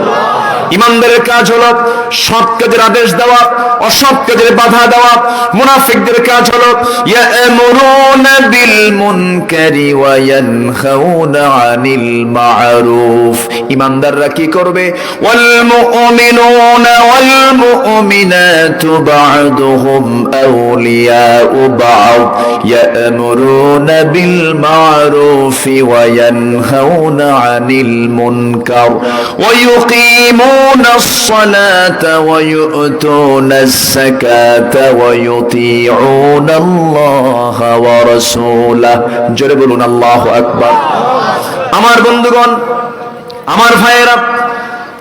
ইমানদারের কাজ হলো সৎ কাজের আদেশ দেওয়া, অসৎ কাজের বাধা দেওয়া। মুনাফিকদের কাজ হলো ইয়া'মুরুনা বিল মুনকারি ওয়া ইয়ানহাউনা আনিল মা'রুফ। ইমানদাররা কি করবে? ওয়াল মুমিনুনা ওয়াল মুমিনাতু বা'দুহুম আউলিয়াউ বা'দ ইয়া'মুরুনা বিল মা'রুফি ওয়া ইয়ানহাউনা আনিল মুনকার ওয়া ইউকিমুনা الصلاة ويؤتون الزكاة ويطيعون الله ورسوله। জোরে বলুন আল্লাহু আকবার। আমার বন্ধুগণ, আমার ভাইয়েরা,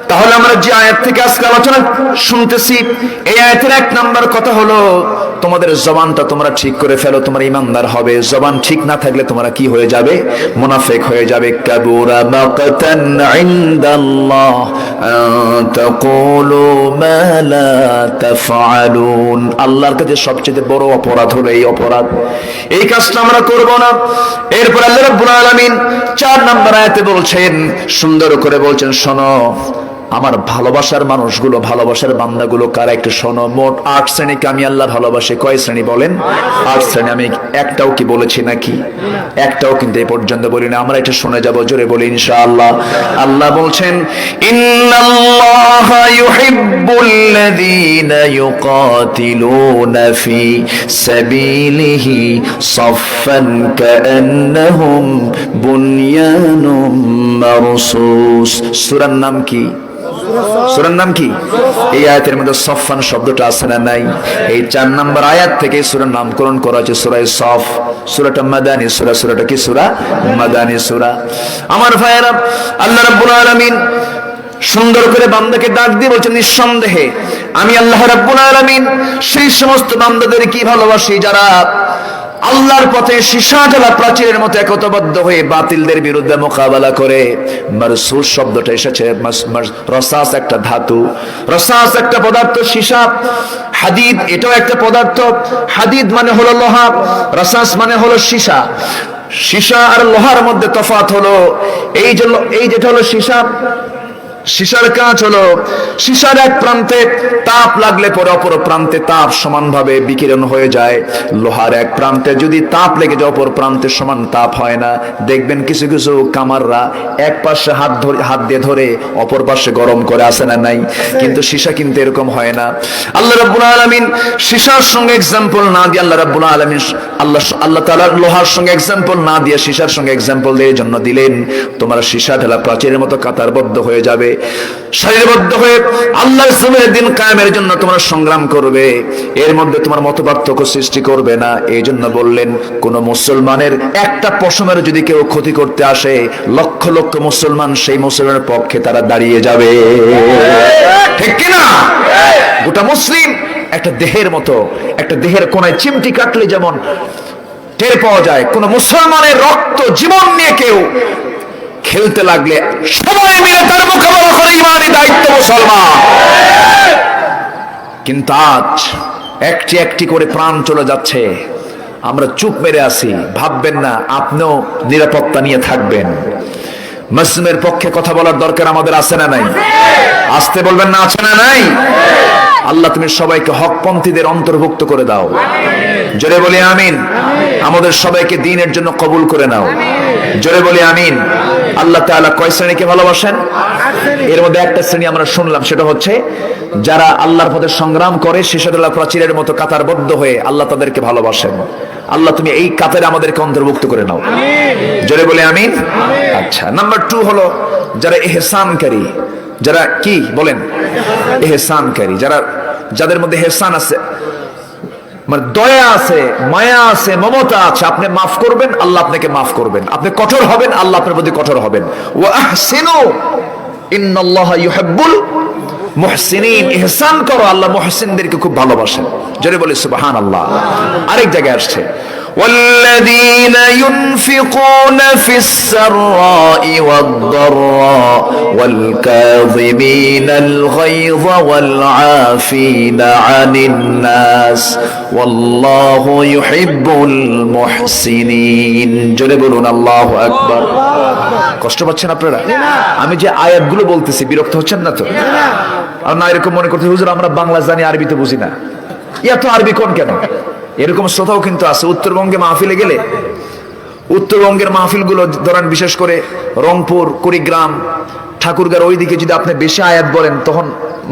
তাহলে আমরা যে আয়াত থেকে আজকে আলোচনা শুনতেছি, এই আয়াতের এক নাম্বার কথা হলো তোমাদের জবানটা তোমরা ঠিক করে ফেলো, তোমরা ইমানদার হবে। জবান ঠিক না থাকলে তোমরা কি হয়ে যাবে? মুনাফিক হয়ে যাবে। কাবুরা মাকতান ইনদাল্লাহ আন তাকুলু মা লা তাফআলুন। আল্লাহর কাছে সবচেয়ে বড় অপরাধ হলো এই অপরাধ। এই কাজটা আমরা করব না। এরপর আল্লাহ রাব্বুল আলামিন 4 নম্বর আয়াতে বলছেন, সুন্দর করে বলছেন, শোনো আমার ভালোবাসার মানুষগুলো, ভালোবাসার বান্দাগুলো কারা একটু শোনো। মোট 8 শ্রেণীকে আমি আল্লাহ ভালোবাসি। কয় শ্রেণী বলেন? 8 শ্রেণী। আমি একটাও কি বলেছি নাকি? একটাও কিন্তু এই পর্যন্ত বলি না। আমরা এটা শুনে যাব, জোরে বলি ইনশাআল্লাহ। আল্লাহ বলছেন, ইন্নাল্লাহা ইউহিব্বুল্লাযীনা ইউকাতিলুনা ফি সাবিলিহি সাফফান কাআন্নাহুম বুনয়ানুম মারসুস। সূরার নাম কি? সূরার নাম কি? এই আয়াতের মধ্যে সফফান শব্দটা আছে না নাই? এই 4 নম্বর আয়াত থেকে সূরার নামকরণ করা হয়েছে সূরা সফ। সূরাটা মাদানী সূরা। সূরাটা কি সূরা? মাদানী সূরা। আমার ভাইয়েরা, আল্লাহ রাব্বুল আলামিন সুন্দর করে বান্দাকে ডাক দিয়ে বলছেন, নিঃসন্দেহে আমি আল্লাহ রাব্বুল আলামিন সেই সমস্ত বান্দাদের কি ভালোবাসি যারা আল্লাহর পথে সীসা ঢালা প্রাচীরের মতো একতাবদ্ধ হয়ে বাতিলদের বিরুদ্ধে মোকাবেলা করে। মারসুস শব্দটা এসেছে, রসাস একটা ধাতু, রসাস একটা পদার্থ, সীসা হাদিদ এটাও একটা পদার্থ। হাদিদ মানে হলো লোহা, রসাস মানে হলো সীসা। সীসা আর লোহার মধ্যে তফাৎ হলো এই যেটা হলো সীসা, সীসার কাজ হলো সীসার এক প্রান্তে তাপ লাগলে পরে অপর প্রান্তে তাপ সমানভাবে বিকিরণ হয়ে যায়। লোহার এক প্রান্তে যদি তাপ লেগে যায় অপর প্রান্তে সমান তাপ হয় না। দেখবেন কিছু কিছু কামাররা এক পাশে হাত দিয়ে ধরে অপর পাশে গরম করে, আসে না নাই? কিন্তু সীসা কিন্তু এরকম হয় না। আল্লাহ রাব্বুল আলামিন সীসার সঙ্গে এক্সাম্পল না দিয়ে আল্লাহ রাব্বুল আলামিন আল্লাহ তাআলা লোহার সঙ্গে এক্সাম্পল না দিয়ে সীসার সঙ্গে এক্সাম্পল দিয়ে জন্য দিলেন, তোমরা সীসা ঢালা প্রাচীরের মতো কাতারবদ্ধ হয়ে যাবে, সারিবদ্ধ হয়ে আল্লাহর জমিনের দিন কায়েমের জন্য তোমরা সংগ্রাম করবে। এর মধ্যে তোমার মতপার্থক্য সৃষ্টি করবে না। এই জন্য বললেন, কোন মুসলমানের একটা পশমের যদি কেউ ক্ষতি করতে আসে, লক্ষ লক্ষ মুসলমান সেই মুসলমানের পক্ষে তারা দাঁড়িয়ে যাবে। ঠিক কিনা? গোটা মুসলিম একটা দেহের মতো, একটা দেহের কোনায় চিমটি কাটলে যেমন টের পাওয়া যায়, কোন মুসলমানের রক্ত জীবন নিয়ে কেউ খেলতে লাগলে সবাই মিলে তার মোকাবেলা করে ইমানি দায়িত্ব মুসলমান। কিন্তু আজ একটি একটি করে প্রাণ চলে যাচ্ছে, আমরা চুপ মেরে আছি। ভাববেন না আপনিও নিরাপত্তা নিয়ে থাকবেন। মুসলিমের পক্ষে কথা বলার দরকার আমাদের আছে না নাই? আসতে বলবেন না, আছে না নাই? আল্লাহ তুমি সবাইকে হকপন্থীদের অন্তর্ভুক্ত করে দাও। জোরে বলি আমিন। আমাদের সবাইকে দ্বীনের জন্য কবুল করে নাও। জোরে বলি আমিন। আল্লাহ তাআলা কয় শ্রেণীকে ভালোবাসেন? এর মধ্যে একটা শ্রেণী আমরা শুনলাম, সেটা হচ্ছে যারা আল্লাহর পথে সংগ্রাম করে সীসাঢালা প্রাচীরের মতো কাতারবদ্ধ হয়ে, আল্লাহ তাদেরকে ভালোবাসেন। আল্লাহ তুমি এই কাতারে আমাদেরকে অন্তর্ভুক্ত করে নাও। জোরে বলি আমিন। আচ্ছা, নাম্বার 2 হলো যারা ইহসানকারী। যারা কি বলেন? ইহসানকারী, যাদের মধ্যে ইহসান আছে, মানে দয়া আছে, মায়া আছে, মমতা আছে। আপনি মাফ করবেন, আল্লাহ আপনাকে মাফ করবেন। আপনি কঠোর হবেন, আল্লাহ আপনার প্রতি কঠোর হবেন। ওয়া আহসিনু ইন্নাল্লাহা ইউহিব্বুল মুহসিনিন। ইহসান করো, আল্লাহ মুহসিনদেরকে খুব ভালোবাসেন। জোরে বলি সুবহানাল্লাহ। আরেক জায়গায় আসছে, والذين ينفقون في السراء والضراء والكاظمين الغيظ والعافين عن الناس والله يحب المحسنين। জোরে বলুন আল্লাহু আকবার। কষ্ট পাচ্ছেন আপনারা? আমি যে আয়াতগুলো বলতেছি বিরক্ত হচ্ছেন না তো? আর না এরকম মনে করতে, হুজুর আমরা বাংলা জানি, আরবি তো বুঝি না, এত আরবি কোন কেন? এরকম শ্রোতাও কিন্তু আছে। উত্তরবঙ্গে মাহফিলে গেলে, উত্তরবঙ্গের মাহফিলগুলো ধরেন বিশেষ করে রংপুর, কুড়িগ্রাম, ঠাকুরগাঁর ওইদিকে যদি আপনি বেশি আয়াত বলেন, তখন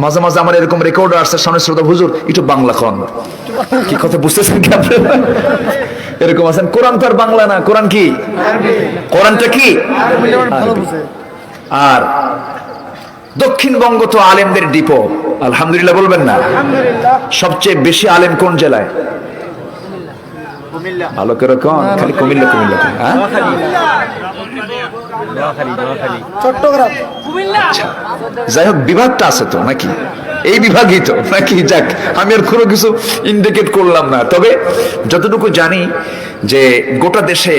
মাঝে মাঝে আমার এরকম রেকর্ডার আসছে, সামনে শ্রোতা, হুজুর একটু বাংলা খন। কি কথা বুঝতেছেন কি আপনারা? এরকম আছেন। কোরআন তো আর বাংলা না, কোরআন কি? কোরআনটা কি? আর দক্ষিণবঙ্গ তো আলেমদের ডিপো, আলহামদুলিল্লাহ বলবেন না? সবচেয়ে বেশি আলেম কোন জেলায়? ভালো করে কোন? খালি কুমিল্লা কুমিল্লা। হ্যাঁ, চট্টগ্রাম। আচ্ছা, যাই হোক, বিভাগটা আছে তো নাকি? এই বিভাগই তো নাকি? যাক, আমি আর কোনো কিছু ইন্ডিকেট করলাম না। তবে যতটুকু জানি যে গোটা দেশে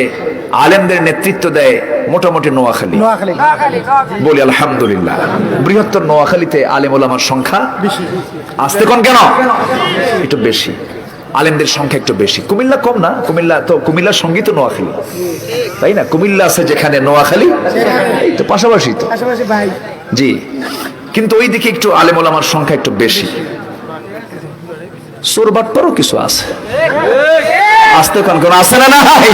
আলেমদের নেতৃত্ব দেয় মোটামুটি নোয়াখালী। বলি আলহামদুলিল্লাহ। বৃহত্তর নোয়াখালীতে আলেম ওলামার সংখ্যা আসতে কোন কেন একটু বেশি, আলেমদের সংখ্যা একটু বেশি। কুমিল্লা কম না? কুমিল্লা তো, কুমিল্লার সঙ্গী তো নোয়াখালী, তাই না? কুমিল্লা আছে যেখানে, নোয়াখালী এই তো পাশাপাশি তো। জি, কিন্তু ওই দিকে একটু আলেম ওলামার সংখ্যা একটু বেশি। চোর বাটপারও কিছু আছে, আসতে কোন আছে না নাই?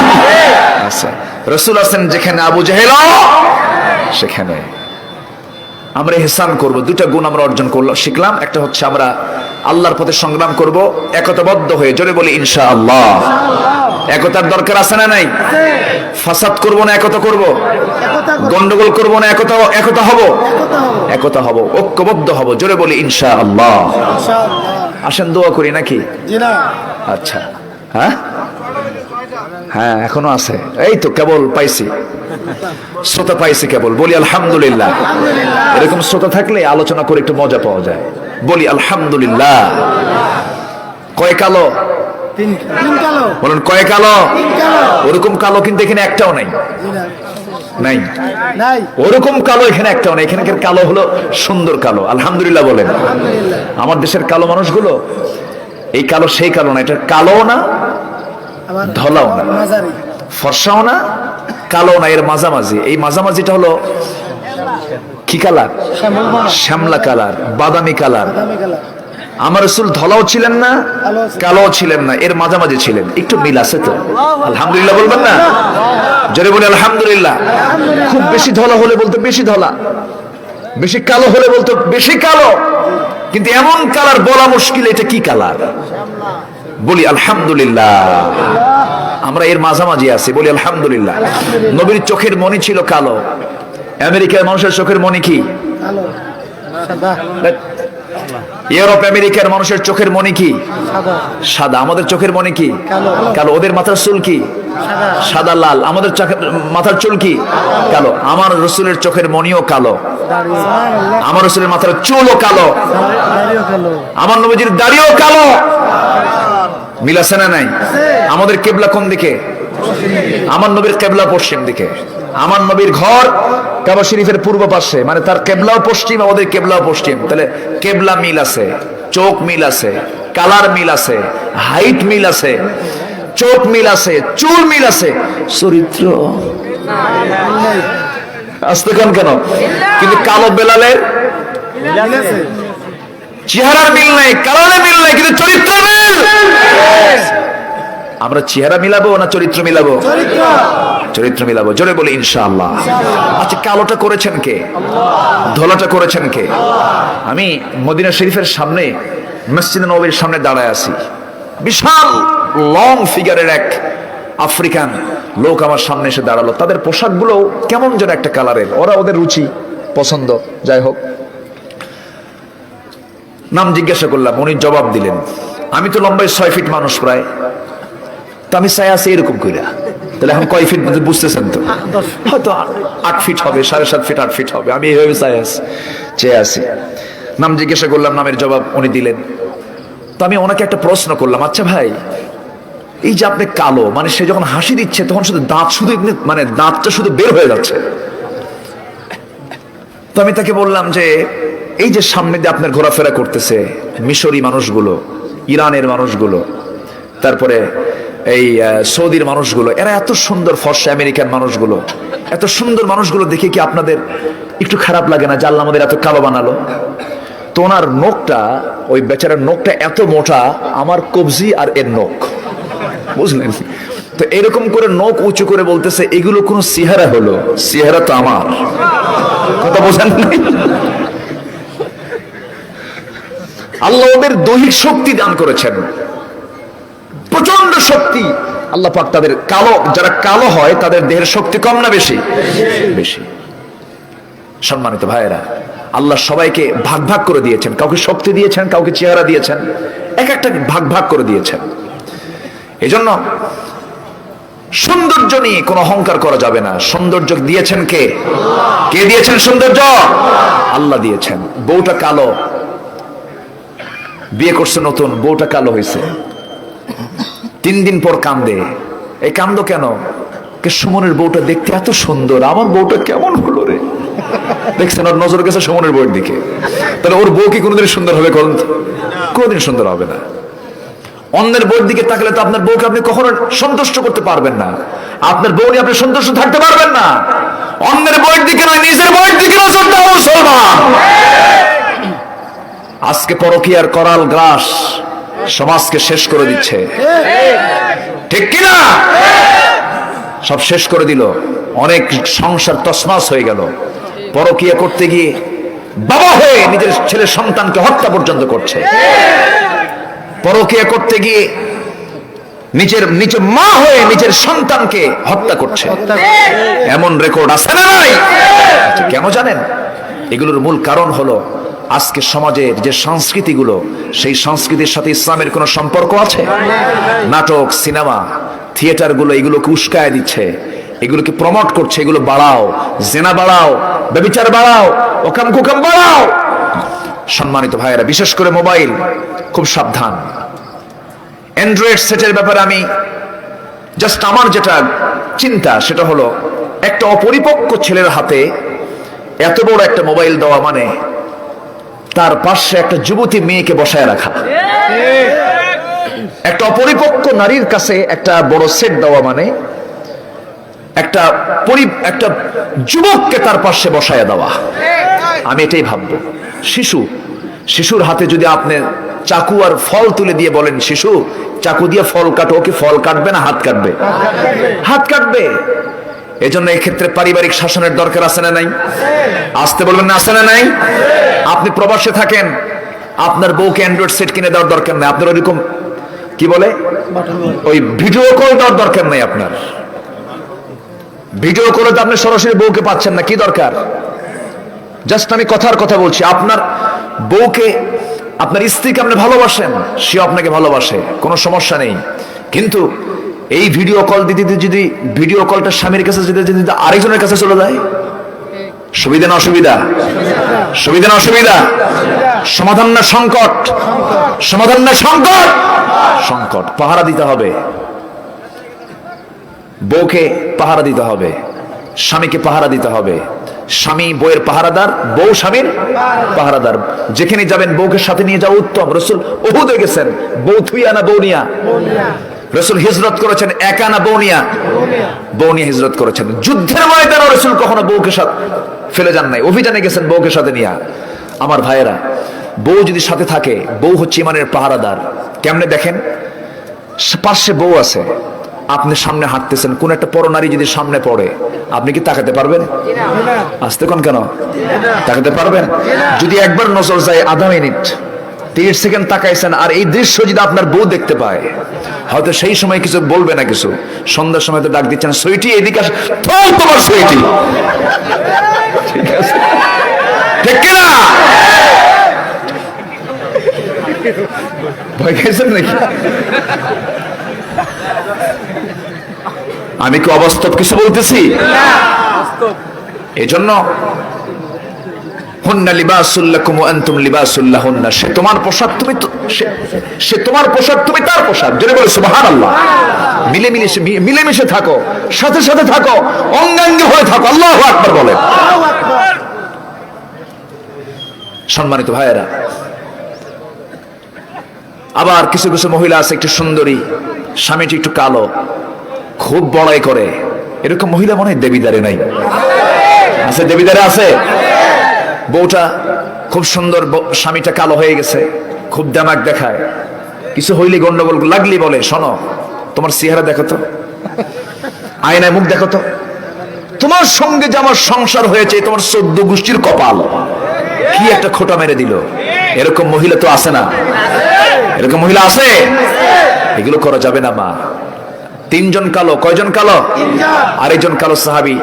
আছে। রাসূল আছেন যেখানে আবু জেহেল সেখানে। আমরা ইহসান করব, দুইটা গুণ আমরা অর্জন করলাম, শিখলাম। একটা হচ্ছে আমরা আল্লাহর পথে সংগ্রাম করব একতাবদ্ধ হয়ে, জোরে বলি ইনশাআল্লাহ। একতার দরকার আছে না নাই? ফাসাদ করব না একতা করব, গন্ডগোল করব না একতা হব, একতা হব, ঐক্যবদ্ধ হব, জোরে বলি ইনশাআল্লাহ। আসেন দোয়া করি নাকি? আচ্ছা, হ্যাঁ হ্যাঁ এখনো আছে, এই তো কেবল পাইছি, শ্রোতা পাইছি কেবল, বলি আলহামদুলিল্লাহ। এরকম শ্রোতা থাকলে আলোচনা করে একটু মজা পাওয়া যায়, বলি আলহামদুলিল্লাহ। কয় কালো? বলুন কয় কালো? ওরকম কালো কিন্তু এখানে একটাও নাই, নাই ওরকম কালো এখানে একটাও নাই। এখানকার কালো হলো সুন্দর কালো, আলহামদুলিল্লাহ বলেন। আমার দেশের কালো মানুষগুলো এই কালো সেই কালো না, এটা কালো না ধলাও না, ফর্সাও না কালো না, এর মাঝামাঝি। এই মাঝামাঝিটা হলো কি কালার? শ্যামলা কালার, বাদামি কালার। আমার রাসূল ধলাও ছিলেন না কালো ছিলেন না, এর মাঝামাঝি ছিলেন। একটু মিল আছে তো, আলহামদুলিল্লাহ বলবেন না? জোরে বলি আলহামদুলিল্লাহ। খুব বেশি ধলা হলে বলতো বেশি ধলা, বেশি কালো হলে বলতো বেশি কালো, কিন্তু এমন কালার বলা মুশকিল এটা কি কালার? বলি আলহামদুলিল্লাহ। আমরা এর মাঝামাঝি আছি, বলি আলহামদুলিল্লাহ। নবীর চোখের মনি ছিল কালো, আমেরিকার মানুষের চোখের মনি কি? ইউরোপ আমেরিকার মানুষের চোখের মনি কি? সাদা। আমাদের চোখের মনি কি? কালো। ওদের মাথার চুল কি? সাদা লাল। আমাদের মাথার চুল কি? কালো। আমার রাসূলের চোখের মনিও কালো, আমার রাসূলের মাথার চুলও কালো, আমার নবীজির দাড়িও কালো। মিল আছে না নাই? আমাদের কিবলা কোন দিকে? আমার নবীর কিবলা পশ্চিম দিকে। আমার নবীর ঘর কাবা শরীফের পূর্ব পাশে, মানে তার কিবলাও পশ্চিম, আমাদের কিবলাও পশ্চিম। তাহলে কিবলা মিল আছে, চোখ মিল আছে, কালার মিল আছে, হাইট মিল আছে, চোখ মিল আছে, চুল মিল আছে, চরিত্র আসতে কেন? কিন্তু কালো বেলালের চেহারার মিল নাই, কালারের মিল নাই, কিন্তু চরিত্র মিল। আমরা চেহারা মিলাবো না চরিত্র মিলাবো? চরিত্র মিলাবো, জোরে বলি ইনশাআল্লাহ। আচ্ছা, কালোটা করেছেন কে? ধলাটা করেছেন কে? আমি মদিনা শরীফের সামনে, মসজিদে নববীর সামনে দাঁড়ায় আছি। বিশাল লং ফিগারের এক আফ্রিকান লোক আমার সামনে এসে দাঁড়ালো। তাদের পোশাকগুলো কেমন যেন একটা কালারের, ওরা ওদের রুচি পছন্দ, যাই হোক। নাম জিজ্ঞাসা করলাম, উনি জবাব দিলেন। আমি তো লম্বায় 6 ফিট মানুষ প্রায়, তো আমি চাই আছি এরকম কইরা। তাহলে এখন কয় ফিট বুঝতেছেন তো? হয়তো 8 ফিট হবে, 7.5 ফিট 8 ফিট হবে। আমি এইভাবে চেয়ে আছি। নাম জিজ্ঞাসা করলাম, নামের জবাব উনি দিলেন। তো আমি ওনাকে একটা প্রশ্ন করলাম, আচ্ছা ভাই, এই যে আপনি কালো, মানে সে যখন হাসি দিচ্ছে তখন শুধু দাঁত, শুধু মানে দাঁতটা শুধু বের হয়ে যাচ্ছে। তো আমি তাকে বললাম যে এই যে সামনে দিয়ে আপনার ঘোরাফেরা করতেছে মিশরি মানুষগুলো, ইরানের মানুষগুলো, তারপরে এই সৌদির মানুষগুলো, এরা এত সুন্দর, ফর্সা আমেরিকান মানুষগুলো, এত সুন্দর মানুষগুলো দেখে কি আপনাদের একটু খারাপ লাগে না যে আল্লাহ আমাদের এত কালো বানালো? তো ওনার নখটা, ওই বেচারার নখটা এত মোটা, আমার কবজি আর এর নখ, বুঝলেন? তো এরকম করে নখ উঁচু করে বলতেছে, এগুলো কোন চেহারা হলো? চেহারা তো আমার। কথা বোঝেন? আল্লাহ ওদের দৈহিক শক্তি দান করেছেন, প্রচন্ড শক্তি। আল্লাহ পাক তাদের কালো, যারা কালো হয় তাদের দেহের শক্তি কম না বেশি? বেশি। সম্মানিত ভাইয়েরা, আল্লাহ সবাইকে ভাগ ভাগ করে দিয়েছেন, কাউকে শক্তি দিয়েছেন, কাউকে চেহারা দিয়েছেন, এক একটা ভাগ ভাগ করে দিয়েছেন। এজন্য সৌন্দর্য নিয়ে কোনো অহংকার করা যাবে না। সৌন্দর্য দিয়েছেন কে? কে দিয়েছেন সৌন্দর্য? আল্লাহ দিয়েছেন। বউটা কালো, বিয়ে করছে নতুন, বউটা কালো হয়েছে, 3 দিন পর কান্দে। এই কান্দ কেন? সুমনের বউটা দেখতে এত সুন্দর, আমার বউটা কেমন হলো রে। দেখছেন, ওর নজর গেছে সুমনের বউয়ের দিকে। তাহলে ওর বউ কি কোনোদিন সুন্দর হবে? কোনোদিন সুন্দর হবে না। অন্যের বউয়ের দিকে তাকালে তো আপনার বউকে আপনি কখনো সন্তুষ্ট করতে পারবেন না। আপনার বউ নিয়ে আপনি সন্তুষ্ট থাকতে পারবেন না। অন্যের বউয়ের দিকে নয়, নিজের বউয়ের দিকে নজর দাও মুসলমান। আজকে পরকীয়ার করাল গ্রাস সমাজকে শেষ করে দিচ্ছে, ঠিক কিনা? সব শেষ করে দিল, অনেক সংসার তছনছ হয়ে গেল। পরকীয়া করতে গিয়ে বাবা হয়ে নিজের ছেলে সন্তানকে হত্যা পর্যন্ত করছে। পরকীয়া করতে গিয়ে নিজের মা হয়ে নিজের সন্তানকে হত্যা করছে। এমন রেকর্ড আছে না নাই? কেন জানেন? এগুলোর মূল কারণ হলো আজকে সমাজের যে সংস্কৃতিগুলো, সেই সংস্কৃতির সাথে ইসলামের কোনো সম্পর্ক আছে? নাটক, সিনেমা, থিয়েটারগুলো এগুলোকে উস্কায় দিচ্ছে, এগুলোকে প্রমোট করছে। এগুলো বাড়াও, জেনা বাড়াও, ব্যভিচার বাড়াও, ওকাম কুকাম বাড়াও। সম্মানিত ভাইয়েরা, বিশেষ করে মোবাইল, খুব সাবধান। অ্যান্ড্রয়েড সেটের ব্যাপারে আমি জাস্ট আমার যেটা চিন্তা সেটা হলো, একটা অপরিপক্ক ছেলের হাতে এত বড় একটা মোবাইল দেওয়া মানে তার পাশে একটা যুবতী মেয়েকে বসায় রাখা। একটা অপরিপক্ক নারীর কাছে একটা বড় সেট দেওয়া মানে একটা যুবককে তার পাশে বসায় দেওয়া। আমি এটাই ভাববো। শিশুর হাতে যদি আপনি চাকু আর ফল তুলে দিয়ে বলেন, শিশু চাকু দিয়ে ফল কাটো, ওকে ফল কাটবে না হাত কাটবে? হাত কাটবে। এজন্য এই ক্ষেত্রে পারিবারিক শাসনের দরকার আছে না নাই? আসতে বলবেন না, আছে না নাই? আপনি প্রবাসে থাকেন, আপনার বউকে অ্যান্ড্রয়েড সেট কিনে দেওয়ার দরকার নাই। আপনার ওইরকম কি বলে ওই ভিডিও কল দেওয়ার দরকার নাই। আপনার ভিডিও কলে তো আপনি সরাসরি বউকে পাচ্ছেন না, কি দরকার? জাস্ট আমি কথার কথা বলছি। আপনার বউকে, আপনার স্ত্রীকে আপনি ভালোবাসেন, সে আপনাকে ভালোবাসে, কোনো সমস্যা নেই। কিন্তু এই ভিডিও কল দিতে যদি ভিডিও কলটা স্বামীর কাছে যেতে যেতে আরেকজনের কাছে চলে যায়, সুবিধা না অসুবিধা? সুবিধা না অসুবিধা? সমাধান না সংকট? সমাধান না সংকট? সংকট। পাহারা দিতে হবে, বউকে পাহারা দিতে হবে, স্বামীকে পাহারা দিতে হবে। স্বামী বউয়ের পাহারাদার, বউ স্বামীর পাহারাদার। যেখানে যাবেন বউকে সাথে নিয়ে যাওয়া উত্তম। রাসূল উহুদে গেছেন, বউ থুইয়া না বউ নিয়া? রাসূল হিজরত করেছেন একা না বউ নিয়া? বউ নিয়ে হিজরত করেছেন। যুদ্ধের ময়দানে রাসূল কখনো বউকে সাথে ফেলে যান নাই, অভিযানে গেছেন বউকে সাথে নিয়া। আমার ভাইয়েরা, বউ যদি সাথে থাকে, বউ হচ্ছে ইমানের পাহারাদার। কেমনে দেখেন, পাশে বউ আছে, আপনি সামনে হাঁটতেছেন, কোন একটা পরনারী যদি সামনে পড়ে, আপনি কি তাকাতে পারবেন? আসতে কোন কেন তাকাতে পারবেন? যদি একবার নজর যায়, আধা মিনিট 30 সেকেন্ড তাকাইছেন, আর এই দৃশ্য যদি আপনার বউ দেখতে পায়, হয়তো সেই সময় কিছু বলবে না। কিছু সন্ধ্যার সময় তো ডাক দিচ্ছেন, সুইটি এদিকে আস, তোমার সুইটি, ঠিক আছে, ঠিক কিনা? ভয় খেয়েছেন নাকি? আমি কি অবাস্তব কিছু বলতেছি? এজন্য হুন্না লিবাসুল লাকুম ওয়া আনতুম লিবাসুল লাহুন্না। সে তোমার পোশাক, সে তোমার পোশাক, তুমি তার পোশাক। জোরে বলে সুবহানাল্লাহ। মিলেমিশে থাকো, সাথে সাথে থাকো, অঙ্গাঙ্গী হয়ে থাকো। আল্লাহু আকবার বলেন। সম্মানিত ভাইয়েরা, আবার কিছু কিছু মহিলা আছে একটু সুন্দরী, স্বামীটি একটু কালো, খুব বড়াই করে। এরকম মহিলা মনে হয় দেবীদারে নাই? আছে, দেবীদারে আছে। বউটা খুব সুন্দর, স্বামীটা কালো হয়ে গেছে, খুব দামাক দেখায়। কিছু হইলে গন্ডগোল লাগলি বলে, শোনো তোমার চেহারা দেখো তো, আয়নায় মুখ দেখো তো, তোমার সঙ্গে যে আমার সংসার হয়েছে তোমার 14 গোষ্ঠীর কপাল, কি একটা খোঁটা মেরে দিল। এরকম মহিলা তো আছে না? এরকম মহিলা আছে? এগুলো করা যাবে না মা। 3 জন কালো, কয়জন কালো? আরেকজন কালো সাহাবী,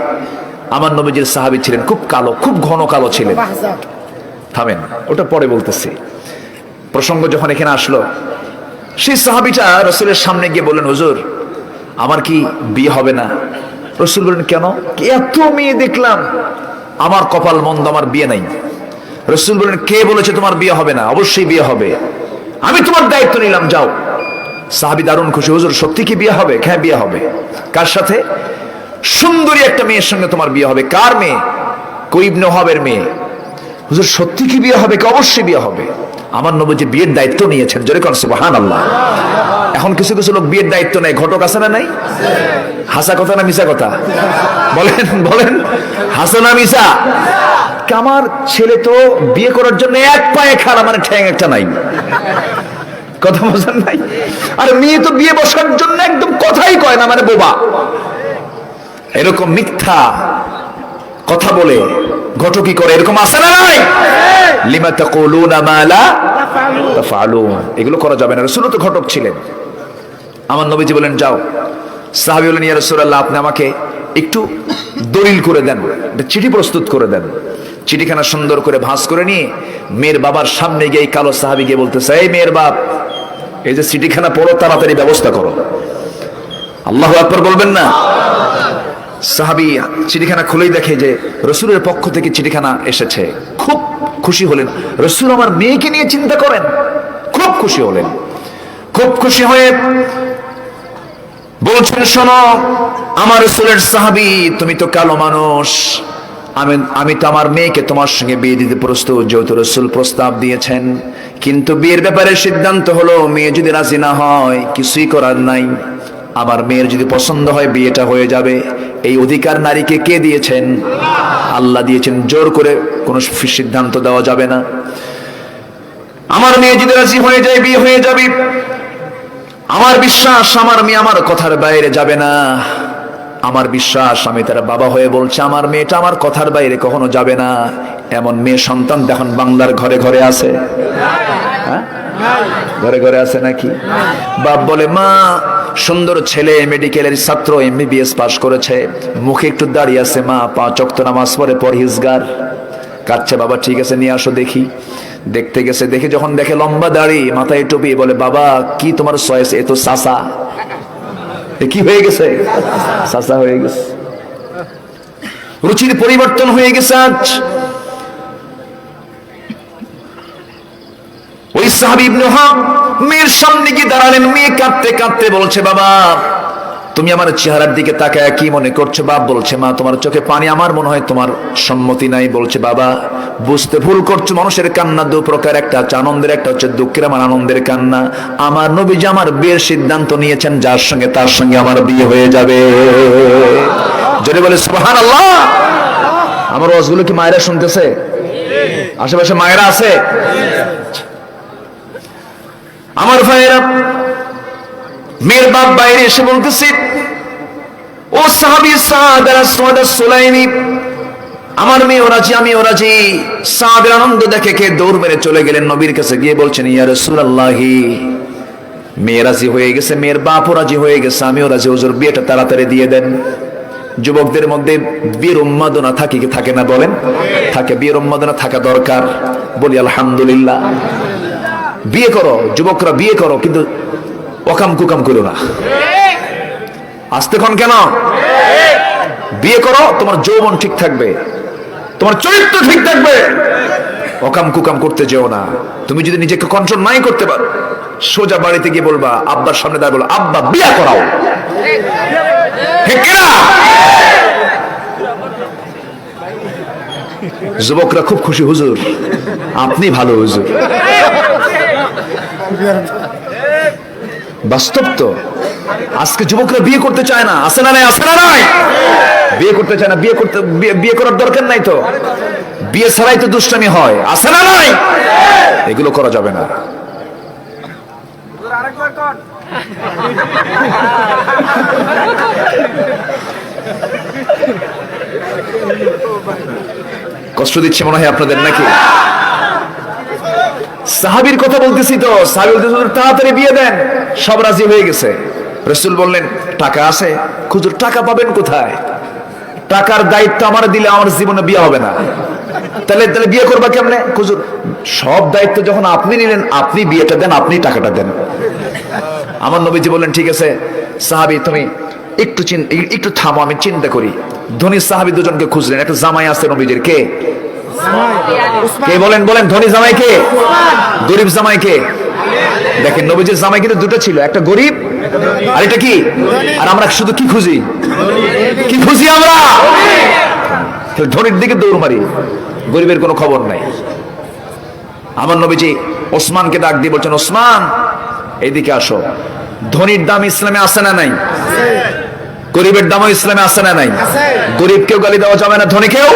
আমার নবীজির সাহাবী ছিলেন, খুব কালো, খুব ঘন কালো ছিলেন। থামেন, ওটা পরে বলতেছি। প্রসঙ্গ যখন এখানে আসলো, সেই সাহাবীটা রাসূলের সামনে গিয়ে বললেন, হুজুর আমার কি বিয়ে হবে না? রাসূল বললেন, কেন? এত মেয়ে দেখলাম, আমার কপাল মন্দ, আমার বিয়ে নাই। রাসূল বললেন, কে বলেছে তোমার বিয়ে হবে না? অবশ্যই বিয়ে হবে, আমি তোমার দায়িত্ব নিলাম, যাও। সাহাবী দারুণ খুশি, হুজুর সত্যি কি বিয়ে হবে? হ্যাঁ বিয়ে হবে। কার সাথে? সুন্দরী একটা মেয়ের সঙ্গে তোমার বিয়ে হবে। কার মেয়ে? ইবনে ওহাবের মেয়ে। হুজুর সত্যি কি বিয়ে হবে? অবশ্যই বিয়ে হবে। আমার নবীজি বিয়ের দায়িত্ব নিয়েছেন, জোরে কোন সুবহানাল্লাহ। এখন কিছু কিছু লোক বিয়ের দায়িত্ব নেয়, ঘটক আছে না নাই? হাসা কথা না মিছা কথা? বলেন বলেন, হাসা না মিছা? আমার ছেলে তো বিয়ে করার জন্য এক পায়ে খাড়া, মানে ঠ্যাং একটা নাই, কথা বোঝেন নাই? আর মেয়ে তো বিয়ে বসার জন্য একদম কথাই কয় না, মানে বোবা। এরকম মিথ্যা কথা বলে ঘটকি করে, এরকম আছে না নাই? লিমা তাকুলুনা মা লা তাফআলুন, এগুলো করা যাবে না। রাসূল তো ঘটক ছিলেন। আমার নবীজি বলেন যাও। সাহাবী বলেন ইয়া রাসূলুল্লাহ, আপনি আমাকে একটু দলিল করে দেন, একটা চিঠি প্রস্তুত করে দেন। চিঠিখানা সুন্দর করে ভাঁজ করে নিয়ে মেয়ের বাবার সামনে গিয়ে এই কালো সাহাবী গিয়ে বলতেছে, এই মেয়ের বাপ, এই যে চিঠিখানা পড়ো, তাড়াতাড়ি ব্যবস্থা করো। আল্লাহু আকবার বলবেন না? সাহাবী চিঠিখানা খুলেই দেখে যে রাসূলের পক্ষ থেকে চিঠিখানা এসেছে। খুব খুশি হলেন, রাসূল আমার মেয়েকে নিয়ে চিন্তা করেন। খুব খুশি হলেন। খুব খুশি হয়ে বলছেন, শোনো আমার রাসূলের সাহাবী, তুমি তো কালো মানুষ, আমি তো আমার মেয়েকে তোমার সঙ্গে বিয়ে দিতে প্রস্তুত, যেহেতু রাসূল প্রস্তাব দিয়েছেন। কিন্তু বিয়ের ব্যাপারে সিদ্ধান্ত হলো, মেয়ে যদি রাজি না হয় কিছুই করার নাই। আমার মেয়ের যদি পছন্দ হয় বিয়েটা হয়ে যাবে। এই অধিকার নারীকে কে দিয়েছেন? আল্লাহ দিয়েছেন। জোর করে কোনো সিদ্ধান্ত দেওয়া যাবে না। আমার মেয়ে যদি রাজি হয়ে যায় বিয়ে হয়ে যাবে। আমার বিশ্বাস আমার মেয়ে আমার কথার বাইরে যাবে না। আমার বিশ্বাস, আমি তার বাবা হয়ে বলছি, আমার মেয়েটা আমার কথার বাইরে কখনো যাবে না। এমন মেয়ে সন্তান দেখুন বাংলার ঘরে ঘরে আছে। হ্যাঁ, ঘরে ঘরে আছে নাকি? বাপ বলে, মা সুন্দর ছেলে, মেডিকেলের ছাত্র, MBBS পাস করেছে, মুখে একটু দাঁড়িয়ে আছে, মা 5 ওয়াক্ত নামাজ পড়ে, পরহেজগার। কাচ্ছে বাবা, ঠিক আছে নিয়ে আসো দেখি। দেখতে গেছে, দেখে যখন দেখে লম্বা দাড়ি, মাথায় টুপি, বলে বাবা কি তোমার চয়েস? এ তো চাচা। কি হয়ে গেছে? চাচা হয়ে গেছে। রুচির পরিবর্তন হয়ে গেছে আজ। ওই সাহাবী ইবনে ওহাব মেয়ের সামনে গিয়ে দাঁড়ালেন। মেয়ে কাঁদতে কাঁদতে বলছে, বাবা তুমি আমার চেহারার দিকে তাকায় কি মনে করছো? বাপ বলছে, মা তোমার চোখে পানি, আমার মনে হয় তোমার সম্মতি নাই। বলছে, বাবা বুঝতে ভুল করছো, মানুষের কান্না দু প্রকার, একটা হচ্ছে আনন্দের, একটা হচ্ছে দুঃখের। আমার আনন্দের কান্না। আমার নবীজি আমার বিয়ের সিদ্ধান্ত নিয়েছেন, যার সঙ্গে তার সঙ্গে আমার বিয়ে হয়ে যাবে। যদি বলে সুবহানাল্লাহ। আমার ওয়াজগুলো কি মায়েরা শুনতেছে? আশেপাশে মায়েরা আছে? আমার ভাইয়েরা, মেয়ের বাপ বাইরে এসে বলতেছে, ও সাহাবী সাদ আস-সুলাইমি, আমার মেয়ে রাজি, আমিও রাজি। সাদের আনন্দ দেখে কে দৌড় মেরে চলে গেলেন নবীর কাছে, গিয়ে বলছেন, ইয়া রাসূলুল্লাহ, মেয়ে রাজি হয়ে গেছে, মেয়ের বাপও রাজি হয়ে গেছে, আমিও রাজি, হুজুর বিয়েটা তাড়াতাড়ি দিয়ে দেন। যুবকদের মধ্যে বিয়ের উন্মাদনা থাকে কি থাকে না বলেন? থাকে। বিয়ের উন্মাদনা থাকা দরকার। বলি আলহামদুলিল্লাহ। বিয়ে করো যুবকরা, বিয়ে করো, কিন্তু অকাম কুকাম করো না। আসতে কোন কেন? বিয়ে করো, তোমার যৌবন ঠিক থাকবে, তোমার চরিত্র ঠিক থাকবে। অকাম কুকাম করতে যেও না। তুমি যদি নিজেকে কন্ট্রোল নাই করতে পারো, সোজা বাড়িতে গিয়ে বলবা, আব্বার সামনে দাঁড়িয়ে বলো, আব্বা বিয়ে করাও। যুবকরা খুব খুশি, হুজুর আপনি ভালো হুজুর। বাস্তব তো। আজকে যুবকরা বিয়ে করতে চায় না, আছে না নাই? আছে না নাই? বিয়ে করতে চায় না। বিয়ে করার দরকার নাই তো। বিয়ে ছাড়াই তো দুষ্টামি হয়, আছে না নাই? এগুলো করা যাবে না। কষ্ট দিচ্ছে মনে হয় আপনাদের নাকি? সাহাবীর কথা বলতেছি তো। সাহাবী বলতেছে, তাড়াতাড়ি বিয়ে দেন। সব রাজি হয়ে গেছে। রাসূল বললেন, টাকা আছে? হুজুর টাকা পাবেন কোথায়? টাকার দায়িত্ব আমার দিলে আমার জীবনে বিয়ে হবে না। তাহলে বিয়ে করবা কেমনে? হুজুর সব দায়িত্ব যখন আপনি নিলেন, আপনি বিয়েটা দেন, আপনি টাকাটা দেন। আমার নবীজি বললেন, ঠিক আছে সাহাবী তুমি একটু থামো, আমি চিন্তা করি। ধনী সাহাবী দুজনকে খুঁজলেন। একটা জামাই আছে নবীজির, কে? কে বলেন? ধনী জামাই কে? গরিব জামাই কে? দেখেন নবীজির জামাই কিন্তু দুটো ছিল, একটা গরিব আর এটা কি? আর আমরা শুধু কি খুঁজি? কি খুঁজি আমরা? ধনীর দিকে দৌড় মারি, গরিবের কোনো খবর নাই। আমার নবীজি ওসমানকে ডাক দিয়ে বলছেন, ওসমান এইদিকে আসো। ধনীর দাম ইসলামে আছে না নাই? গরিবের দামও ইসলামে আছে না নাই? গরিবকেও গালি দেওয়া যাবে না, ধনীকেও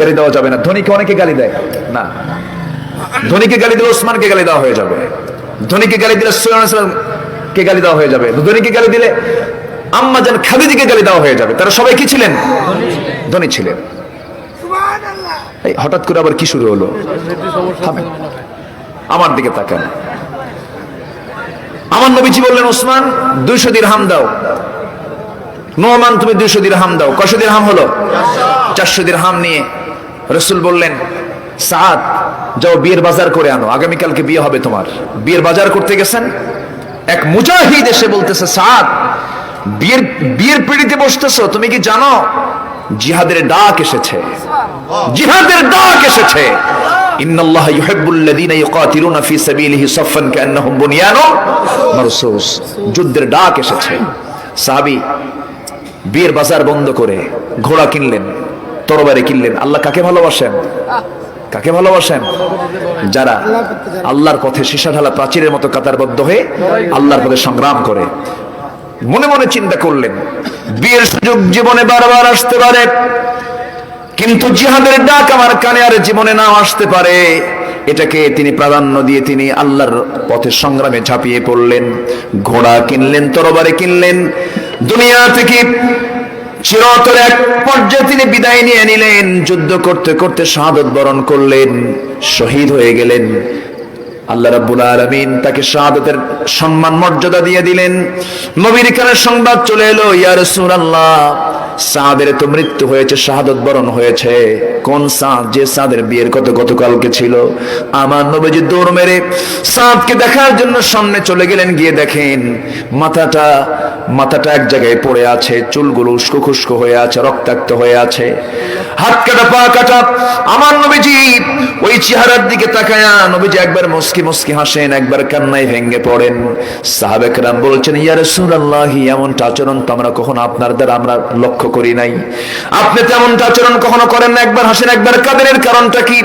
গালি দেওয়া যাবে না। ধনীকে অনেকে গালি দেয় না, ধনীকে গালি দিলে ওসমানকে গালি দেওয়া হয়ে যাবে, ধনীকে গালি দিলে কে গালি দেওয়া হয়ে যাবে, ধনীকে গালি দিলে আম্মা জান খাদিজাকে গালি দেওয়া হয়ে যাবে। তারা সবাই কি ছিলেন? ধনী ছিলেন। এই হঠাৎ করে আবার কি শুরু হলো? থামেন, আমার দিকে তাকান। আমার নবীজি বললেন, ওসমান 200 দিরহাম দাও। নোমান তুমি 200 দিরহাম দাও। কয়শো দিরহাম হলো? 400 দিরহাম নিয়ে রাসূল বললেন, সাদ যাও বিয়ের বাজার করে আনো, আগামীকালকে বিয়ে হবে তোমার। বিয়ের বাজার করতে গেছেন, এক মুজাহিদ এসে বলতেছে, সাদ বিয়ের পিড়িতে বসতেছো, তুমি কি জানো জিহাদের ডাক এসেছে, জিহাদের ডাক এসেছে। ইন্নাল্লাহা ইউহিব্বুল্লাযীনা ইউকাতিলুনা ফী সাবিলিহি সাফফান কান্নাহুম বুনিয়ানুম মারসুস। যুদ্ধের ডাক এসেছে। সাহাবী বিয়ের বাজার বন্ধ করে ঘোড়া কিনলেন, তরবারি কিনলেন। আল্লাহ কাকে ভালোবাসেন? কাকে ভালোবাসেন? যারা আল্লাহর পথে সীসা ঢালা প্রাচীরের মতো কাতারবদ্ধ হয়ে আল্লাহর পথে সংগ্রাম করে। মনে মনে চিন্তা করলেন, বিয়ের সুযোগ জীবনে বারবার আসতে পারে, কিন্তু জিহাদের ডাক আমার কানে আর জীবনে নাও আসতে পারে। এটাকে তিনি প্রাধান্য দিয়ে তিনি আল্লাহর পথে সংগ্রামে ঝাঁপিয়ে পড়লেন। ঘোড়া কিনলেন, তরবারি কিনলেন। দুনিয়া থেকে চিরতর এক পর্যায়ে তিনি বিদায় নিয়ে নিলেন। যুদ্ধ করতে করতে শাহাদত বরণ করলেন, শহীদ হয়ে গেলেন। আল্লাহ রাব্বুল আলামিন তাকে শাহাদাতের সম্মান মর্যাদা দিয়ে দিলেন। নবীর কানে সংবাদ চলে এলো, ইয়া রাসূলুল্লাহ, সাদের তো মৃত্যু হয়েছে, শাহাদাত বরণ হয়েছে। কোন সাদ? যে সাদের বিয়ের গতকালকে ছিল। আমার নবীজি দৌড় মেরে সাদকে দেখার জন্য সামনে চলে গেলেন। গিয়ে দেখেন মাথাটা এক জায়গায় পড়ে আছে, চুলগুলো উস্কো খুস্কো হয়ে আছে, রক্তাক্ত হয়ে আছে, হাত কাটা পা কাটা। আমার নবীজি ওই চেহারার দিকে তাকায়া নবীজি একবার মুস্কি মুস্কি হাসেন, একবার কান্নায় ভেঙে পড়েন। সাহাবে কেরাম বলছেন, ইয়া রাসূলুল্লাহ, এমনটা আচরণ তো আমরা কখনো আপনার দ্বারা আমরা লক্ষ্য করি নাই। আপনি তেমনটা আচরণ কখনো করেন না, একবার হাসেন একবার কাঁদেন, এর কারণটা কি?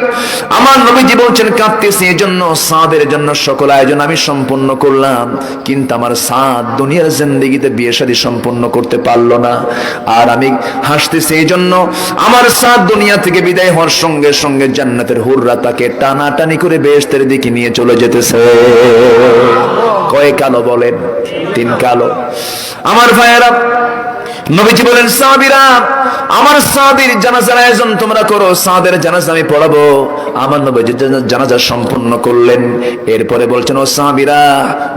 আমার নবীজি বলছেন, কাঁদতেছি এজন্য সাদের জন্য সকল আয়োজন আমি সম্পূর্ণ করলাম, কিন্তু আমার সাদ দুনিয়ার জিন্দেগিতে বিয়ে শাদী সম্পূর্ণ করতে পারলো না। আর আমি হাসতেছি এই জন্য আমার সাদ দুনিয়া থেকে বিদায় হওয়ার সঙ্গে সঙ্গে জান্নাতের হুররা তাকে টানাটানি করে বেহেশতের দিকে নিয়ে চলে যেতেছে। কয় কালো বলেন? 3 কালো। আমার ভাইয়েরা, নবীজি বলেন, সাহাবীরা, আমার সাদের জানাজার আয়োজন তোমরা করো, সাদের জানাজা আমি পড়াবো। আমার নবীজি জানাজা সম্পূর্ণ করলেন। এরপরে বলছেন, ও সাহাবীরা,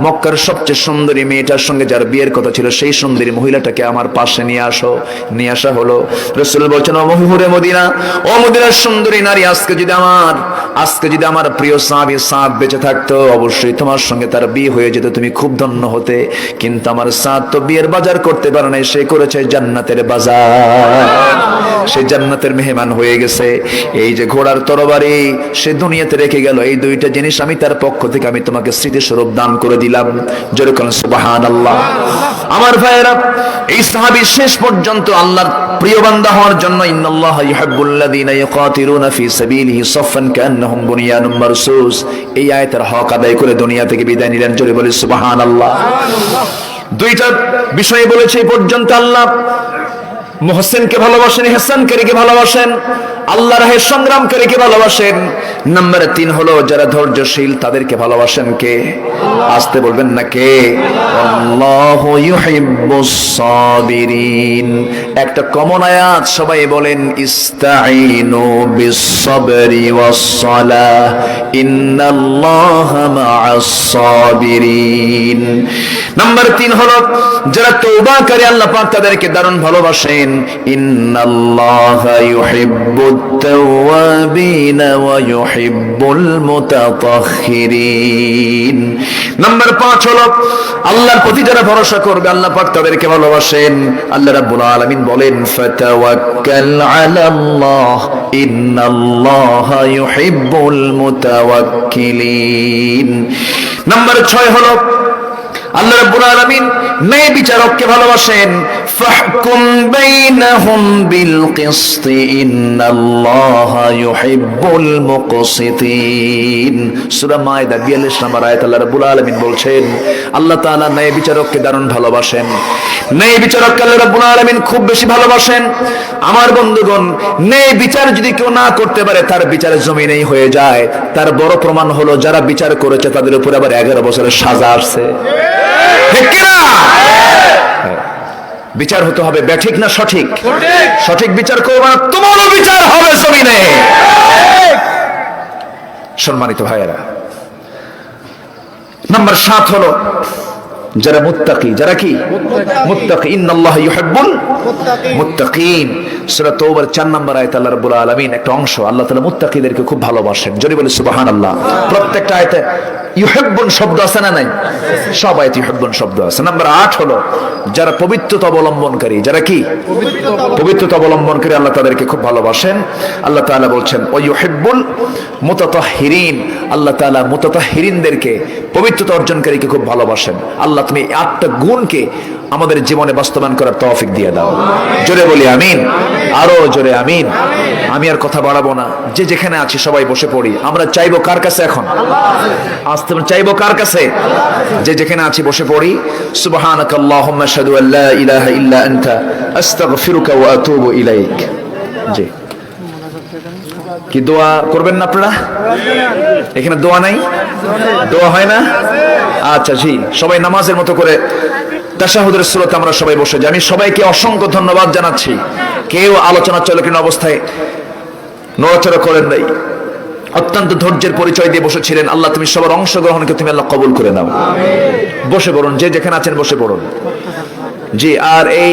মক্কার সবচেয়ে সুন্দরী মেয়েটার সঙ্গে যার বিয়ের কথা ছিল সেই সুন্দরী মহিলাটাকে আমার পাশে নিয়ে আসো। নিয়ে আসা হলো। রাসূল বলছেন, ও মুহুরে মদিনা, ও মদিনার সুন্দরী নারী, আজকে যদি আমার প্রিয় সাহাবী সাদ বেঁচে থাকতো, অবশ্যই তোমার সঙ্গে তার বিয়ে হয়ে যেত, তুমি খুব ধন্য হতে। কিন্তু আমার সাদ তো বিয়ের বাজার করতে পারে নাই, সে করেছে জান্নাতের বাজার, সে জান্নাতের মেহমান হয়ে গেছে। এই যে ঘোড়ার তরবারি সে দুনিয়াতে রেখে গেল, এই 2টা জিনিস আমি তার পক্ষ থেকে আমি তোমাকে স্মৃতিস্বরূপ দান করে দিলাম। যেরকম সুবহানাল্লাহ। আমার ভাইয়েরা, এই সাহাবী শেষ পর্যন্ত আল্লাহর প্রিয় বান্দা হওয়ার জন্য, ইন্নাল্লাহা ইউহিব্বুল্লাযীনা ইউকাতিলুনা ফী সাবিলিহি সাফফান কান্নাহুম বুনিয়ানুম মারসুস, এই আয়াতের হক আদায় করে দুনিয়া থেকে বিদায় নিলেন। জোরে বলি সুবহানাল্লাহ। 2টা বিষয় বলেছে এই পর্যন্ত। আল্লাহ মুহসিনকে ভালোবাসেন, ইহসানকারীকে ভালোবাসেন, আল্লাহর রাহে সংগ্রামকারীকে ভালোবাসেন। নাম্বার 3 হলো যারা ধৈর্যশীল তাদেরকে ভালোবাসেন কে? আসতে বলবেন না, কে? আল্লাহু ইউহিব্বুস সাবিরিন। একটা কমন আয়াত, সবাই বলেন, ইস্তাঈনু বিস সাবরি ওয়াস সালাহ ইন্নাল্লাহা মাআস সাবিরিন। নাম্বার 3 হলো যারা তওবাকারী, আল্লাহ পাক তাদেরকে দারুণ ভালোবাসেন। ইন্নাল্লাহা ইউহিব্বুত তাওয়াবিনা ওয়া ইউহিব্বুল মুতাতাহহিরিন। নাম্বার 5 হলো আল্লাহর প্রতি যারা ভরসা করবে আল্লাহ পাক তাদেরকে ভালোবাসেন। আল্লাহ রাব্বুল আলামিন বলেন, ফাতাওয়াক্কাল আলাল্লাহ ইন্নাল্লাহা ইউহিব্বুল মুতাওয়াক্কিলিন। নাম্বার 6 হলো আল্লাহ রাব্বুল আলামিন ন্যায় বিচারককে ভালোবাসেন। ফাহকুম বাইনাহুম বিল কিসত ইন্নাল্লাহা ইউহিব্বুল মুকসিতিন। সূরা মায়দা 42 নম্বর আয়াত আল্লাহ রাব্বুল আলামিন বলছেন আল্লাহ তাআলা ন্যায় বিচারককে দারুণ ভালোবাসেন। ন্যায় বিচারককে আল্লাহ রাব্বুল আলামিন খুব বেশি ভালোবাসেন। আমার বন্ধুগণ, ন্যায় বিচার যদি কেউ না করতে পারে তার বিচার জমিনেই হয়ে যায়। তার বড় প্রমাণ হলো যারা বিচার করেছে তাদের উপরে আবার 11 বছরের সাজা আসছে। ঠিক কি না? বিচার হতে হবে ব্যাঠিক না সঠিক? সঠিক বিচার করবে না, তোমারও বিচার হবে জমিনে। সম্মানিত ভাইয়েরা, নাম্বার 7 হলো যারা মুত্তাকি। যারা কি? মুত্তাকি। ইন্নাল্লাহা ইউহিব্বুল মুত্তাকিন। সূরা তাওবার 4 নম্বর আয়াত আল্লাহ রাব্বুল আলামিন একটা অংশ আল্লাহ তাআলা মুত্তাকিদেরকে খুব ভালোবাসেন। যদি বলি সুবহানাল্লাহ। প্রত্যেকটা আয়াতে ইউহিব্বুন শব্দ আছে না নাই? সব আয়াতে ইউহিব্বুন শব্দ আছে। নাম্বার 8 হলো যারা পবিত্রতা অবলম্বনকারী। যারা কি? পবিত্রতা অবলম্বনকারী, আল্লাহ তাদেরকে খুব ভালোবাসেন। আল্লাহ তাআলা বলছেন ওয়া ইউহিব্বুল মুতাতাহহিরিন। আল্লাহ তাআলা মুতাতাহহিরিনদেরকে, পবিত্রতা অর্জনকারীকে খুব ভালোবাসেন। আল্লাহ তুমি 8টা গুণকে আমাদের জীবনে বাস্তবায়ন করার তৌফিক দিয়ে দাও। জোরে বলি আমিন। আরো জোরে আমিন। আমি আর কথা বাড়াবো না, যে যেখানে আছি সবাই বসে পড়ি। আমরা চাইবো কার কাছে? এখন আসতে চাইবো কার কাছে? যে যেখানে আছি বসে পড়ি। সুবহানাকাল্লাহুম্মা আশহাদু আল্লা ইলাহা ইল্লা আনতা আস্তাগফিরুকা ওয়া আতুবু ইলাইক। জি, কি দোয়া করবেন না আপনারা? এখানে দোয়া নাই? দোয়া হয় না? আচ্ছা জি, সবাই নামাজের মতো করে তাশাহুদের সূরাতে আমরা সবাই বসে যাই। আমি সবাইকে অসংখ্য ধন্যবাদ জানাচ্ছি। কেউ আলোচনা চলাকালীন অবস্থায় নড়াচড়া করেন নাই, অত্যন্ত ধৈর্যের পরিচয় দিয়ে বসেছিলেন। আল্লাহ তুমি সবার অংশগ্রহণকে তুমি আল্লাহ কবুল করে নাও। বসে পড়ুন, যে যেখানে আছেন বসে পড়ুন। জি, আর এই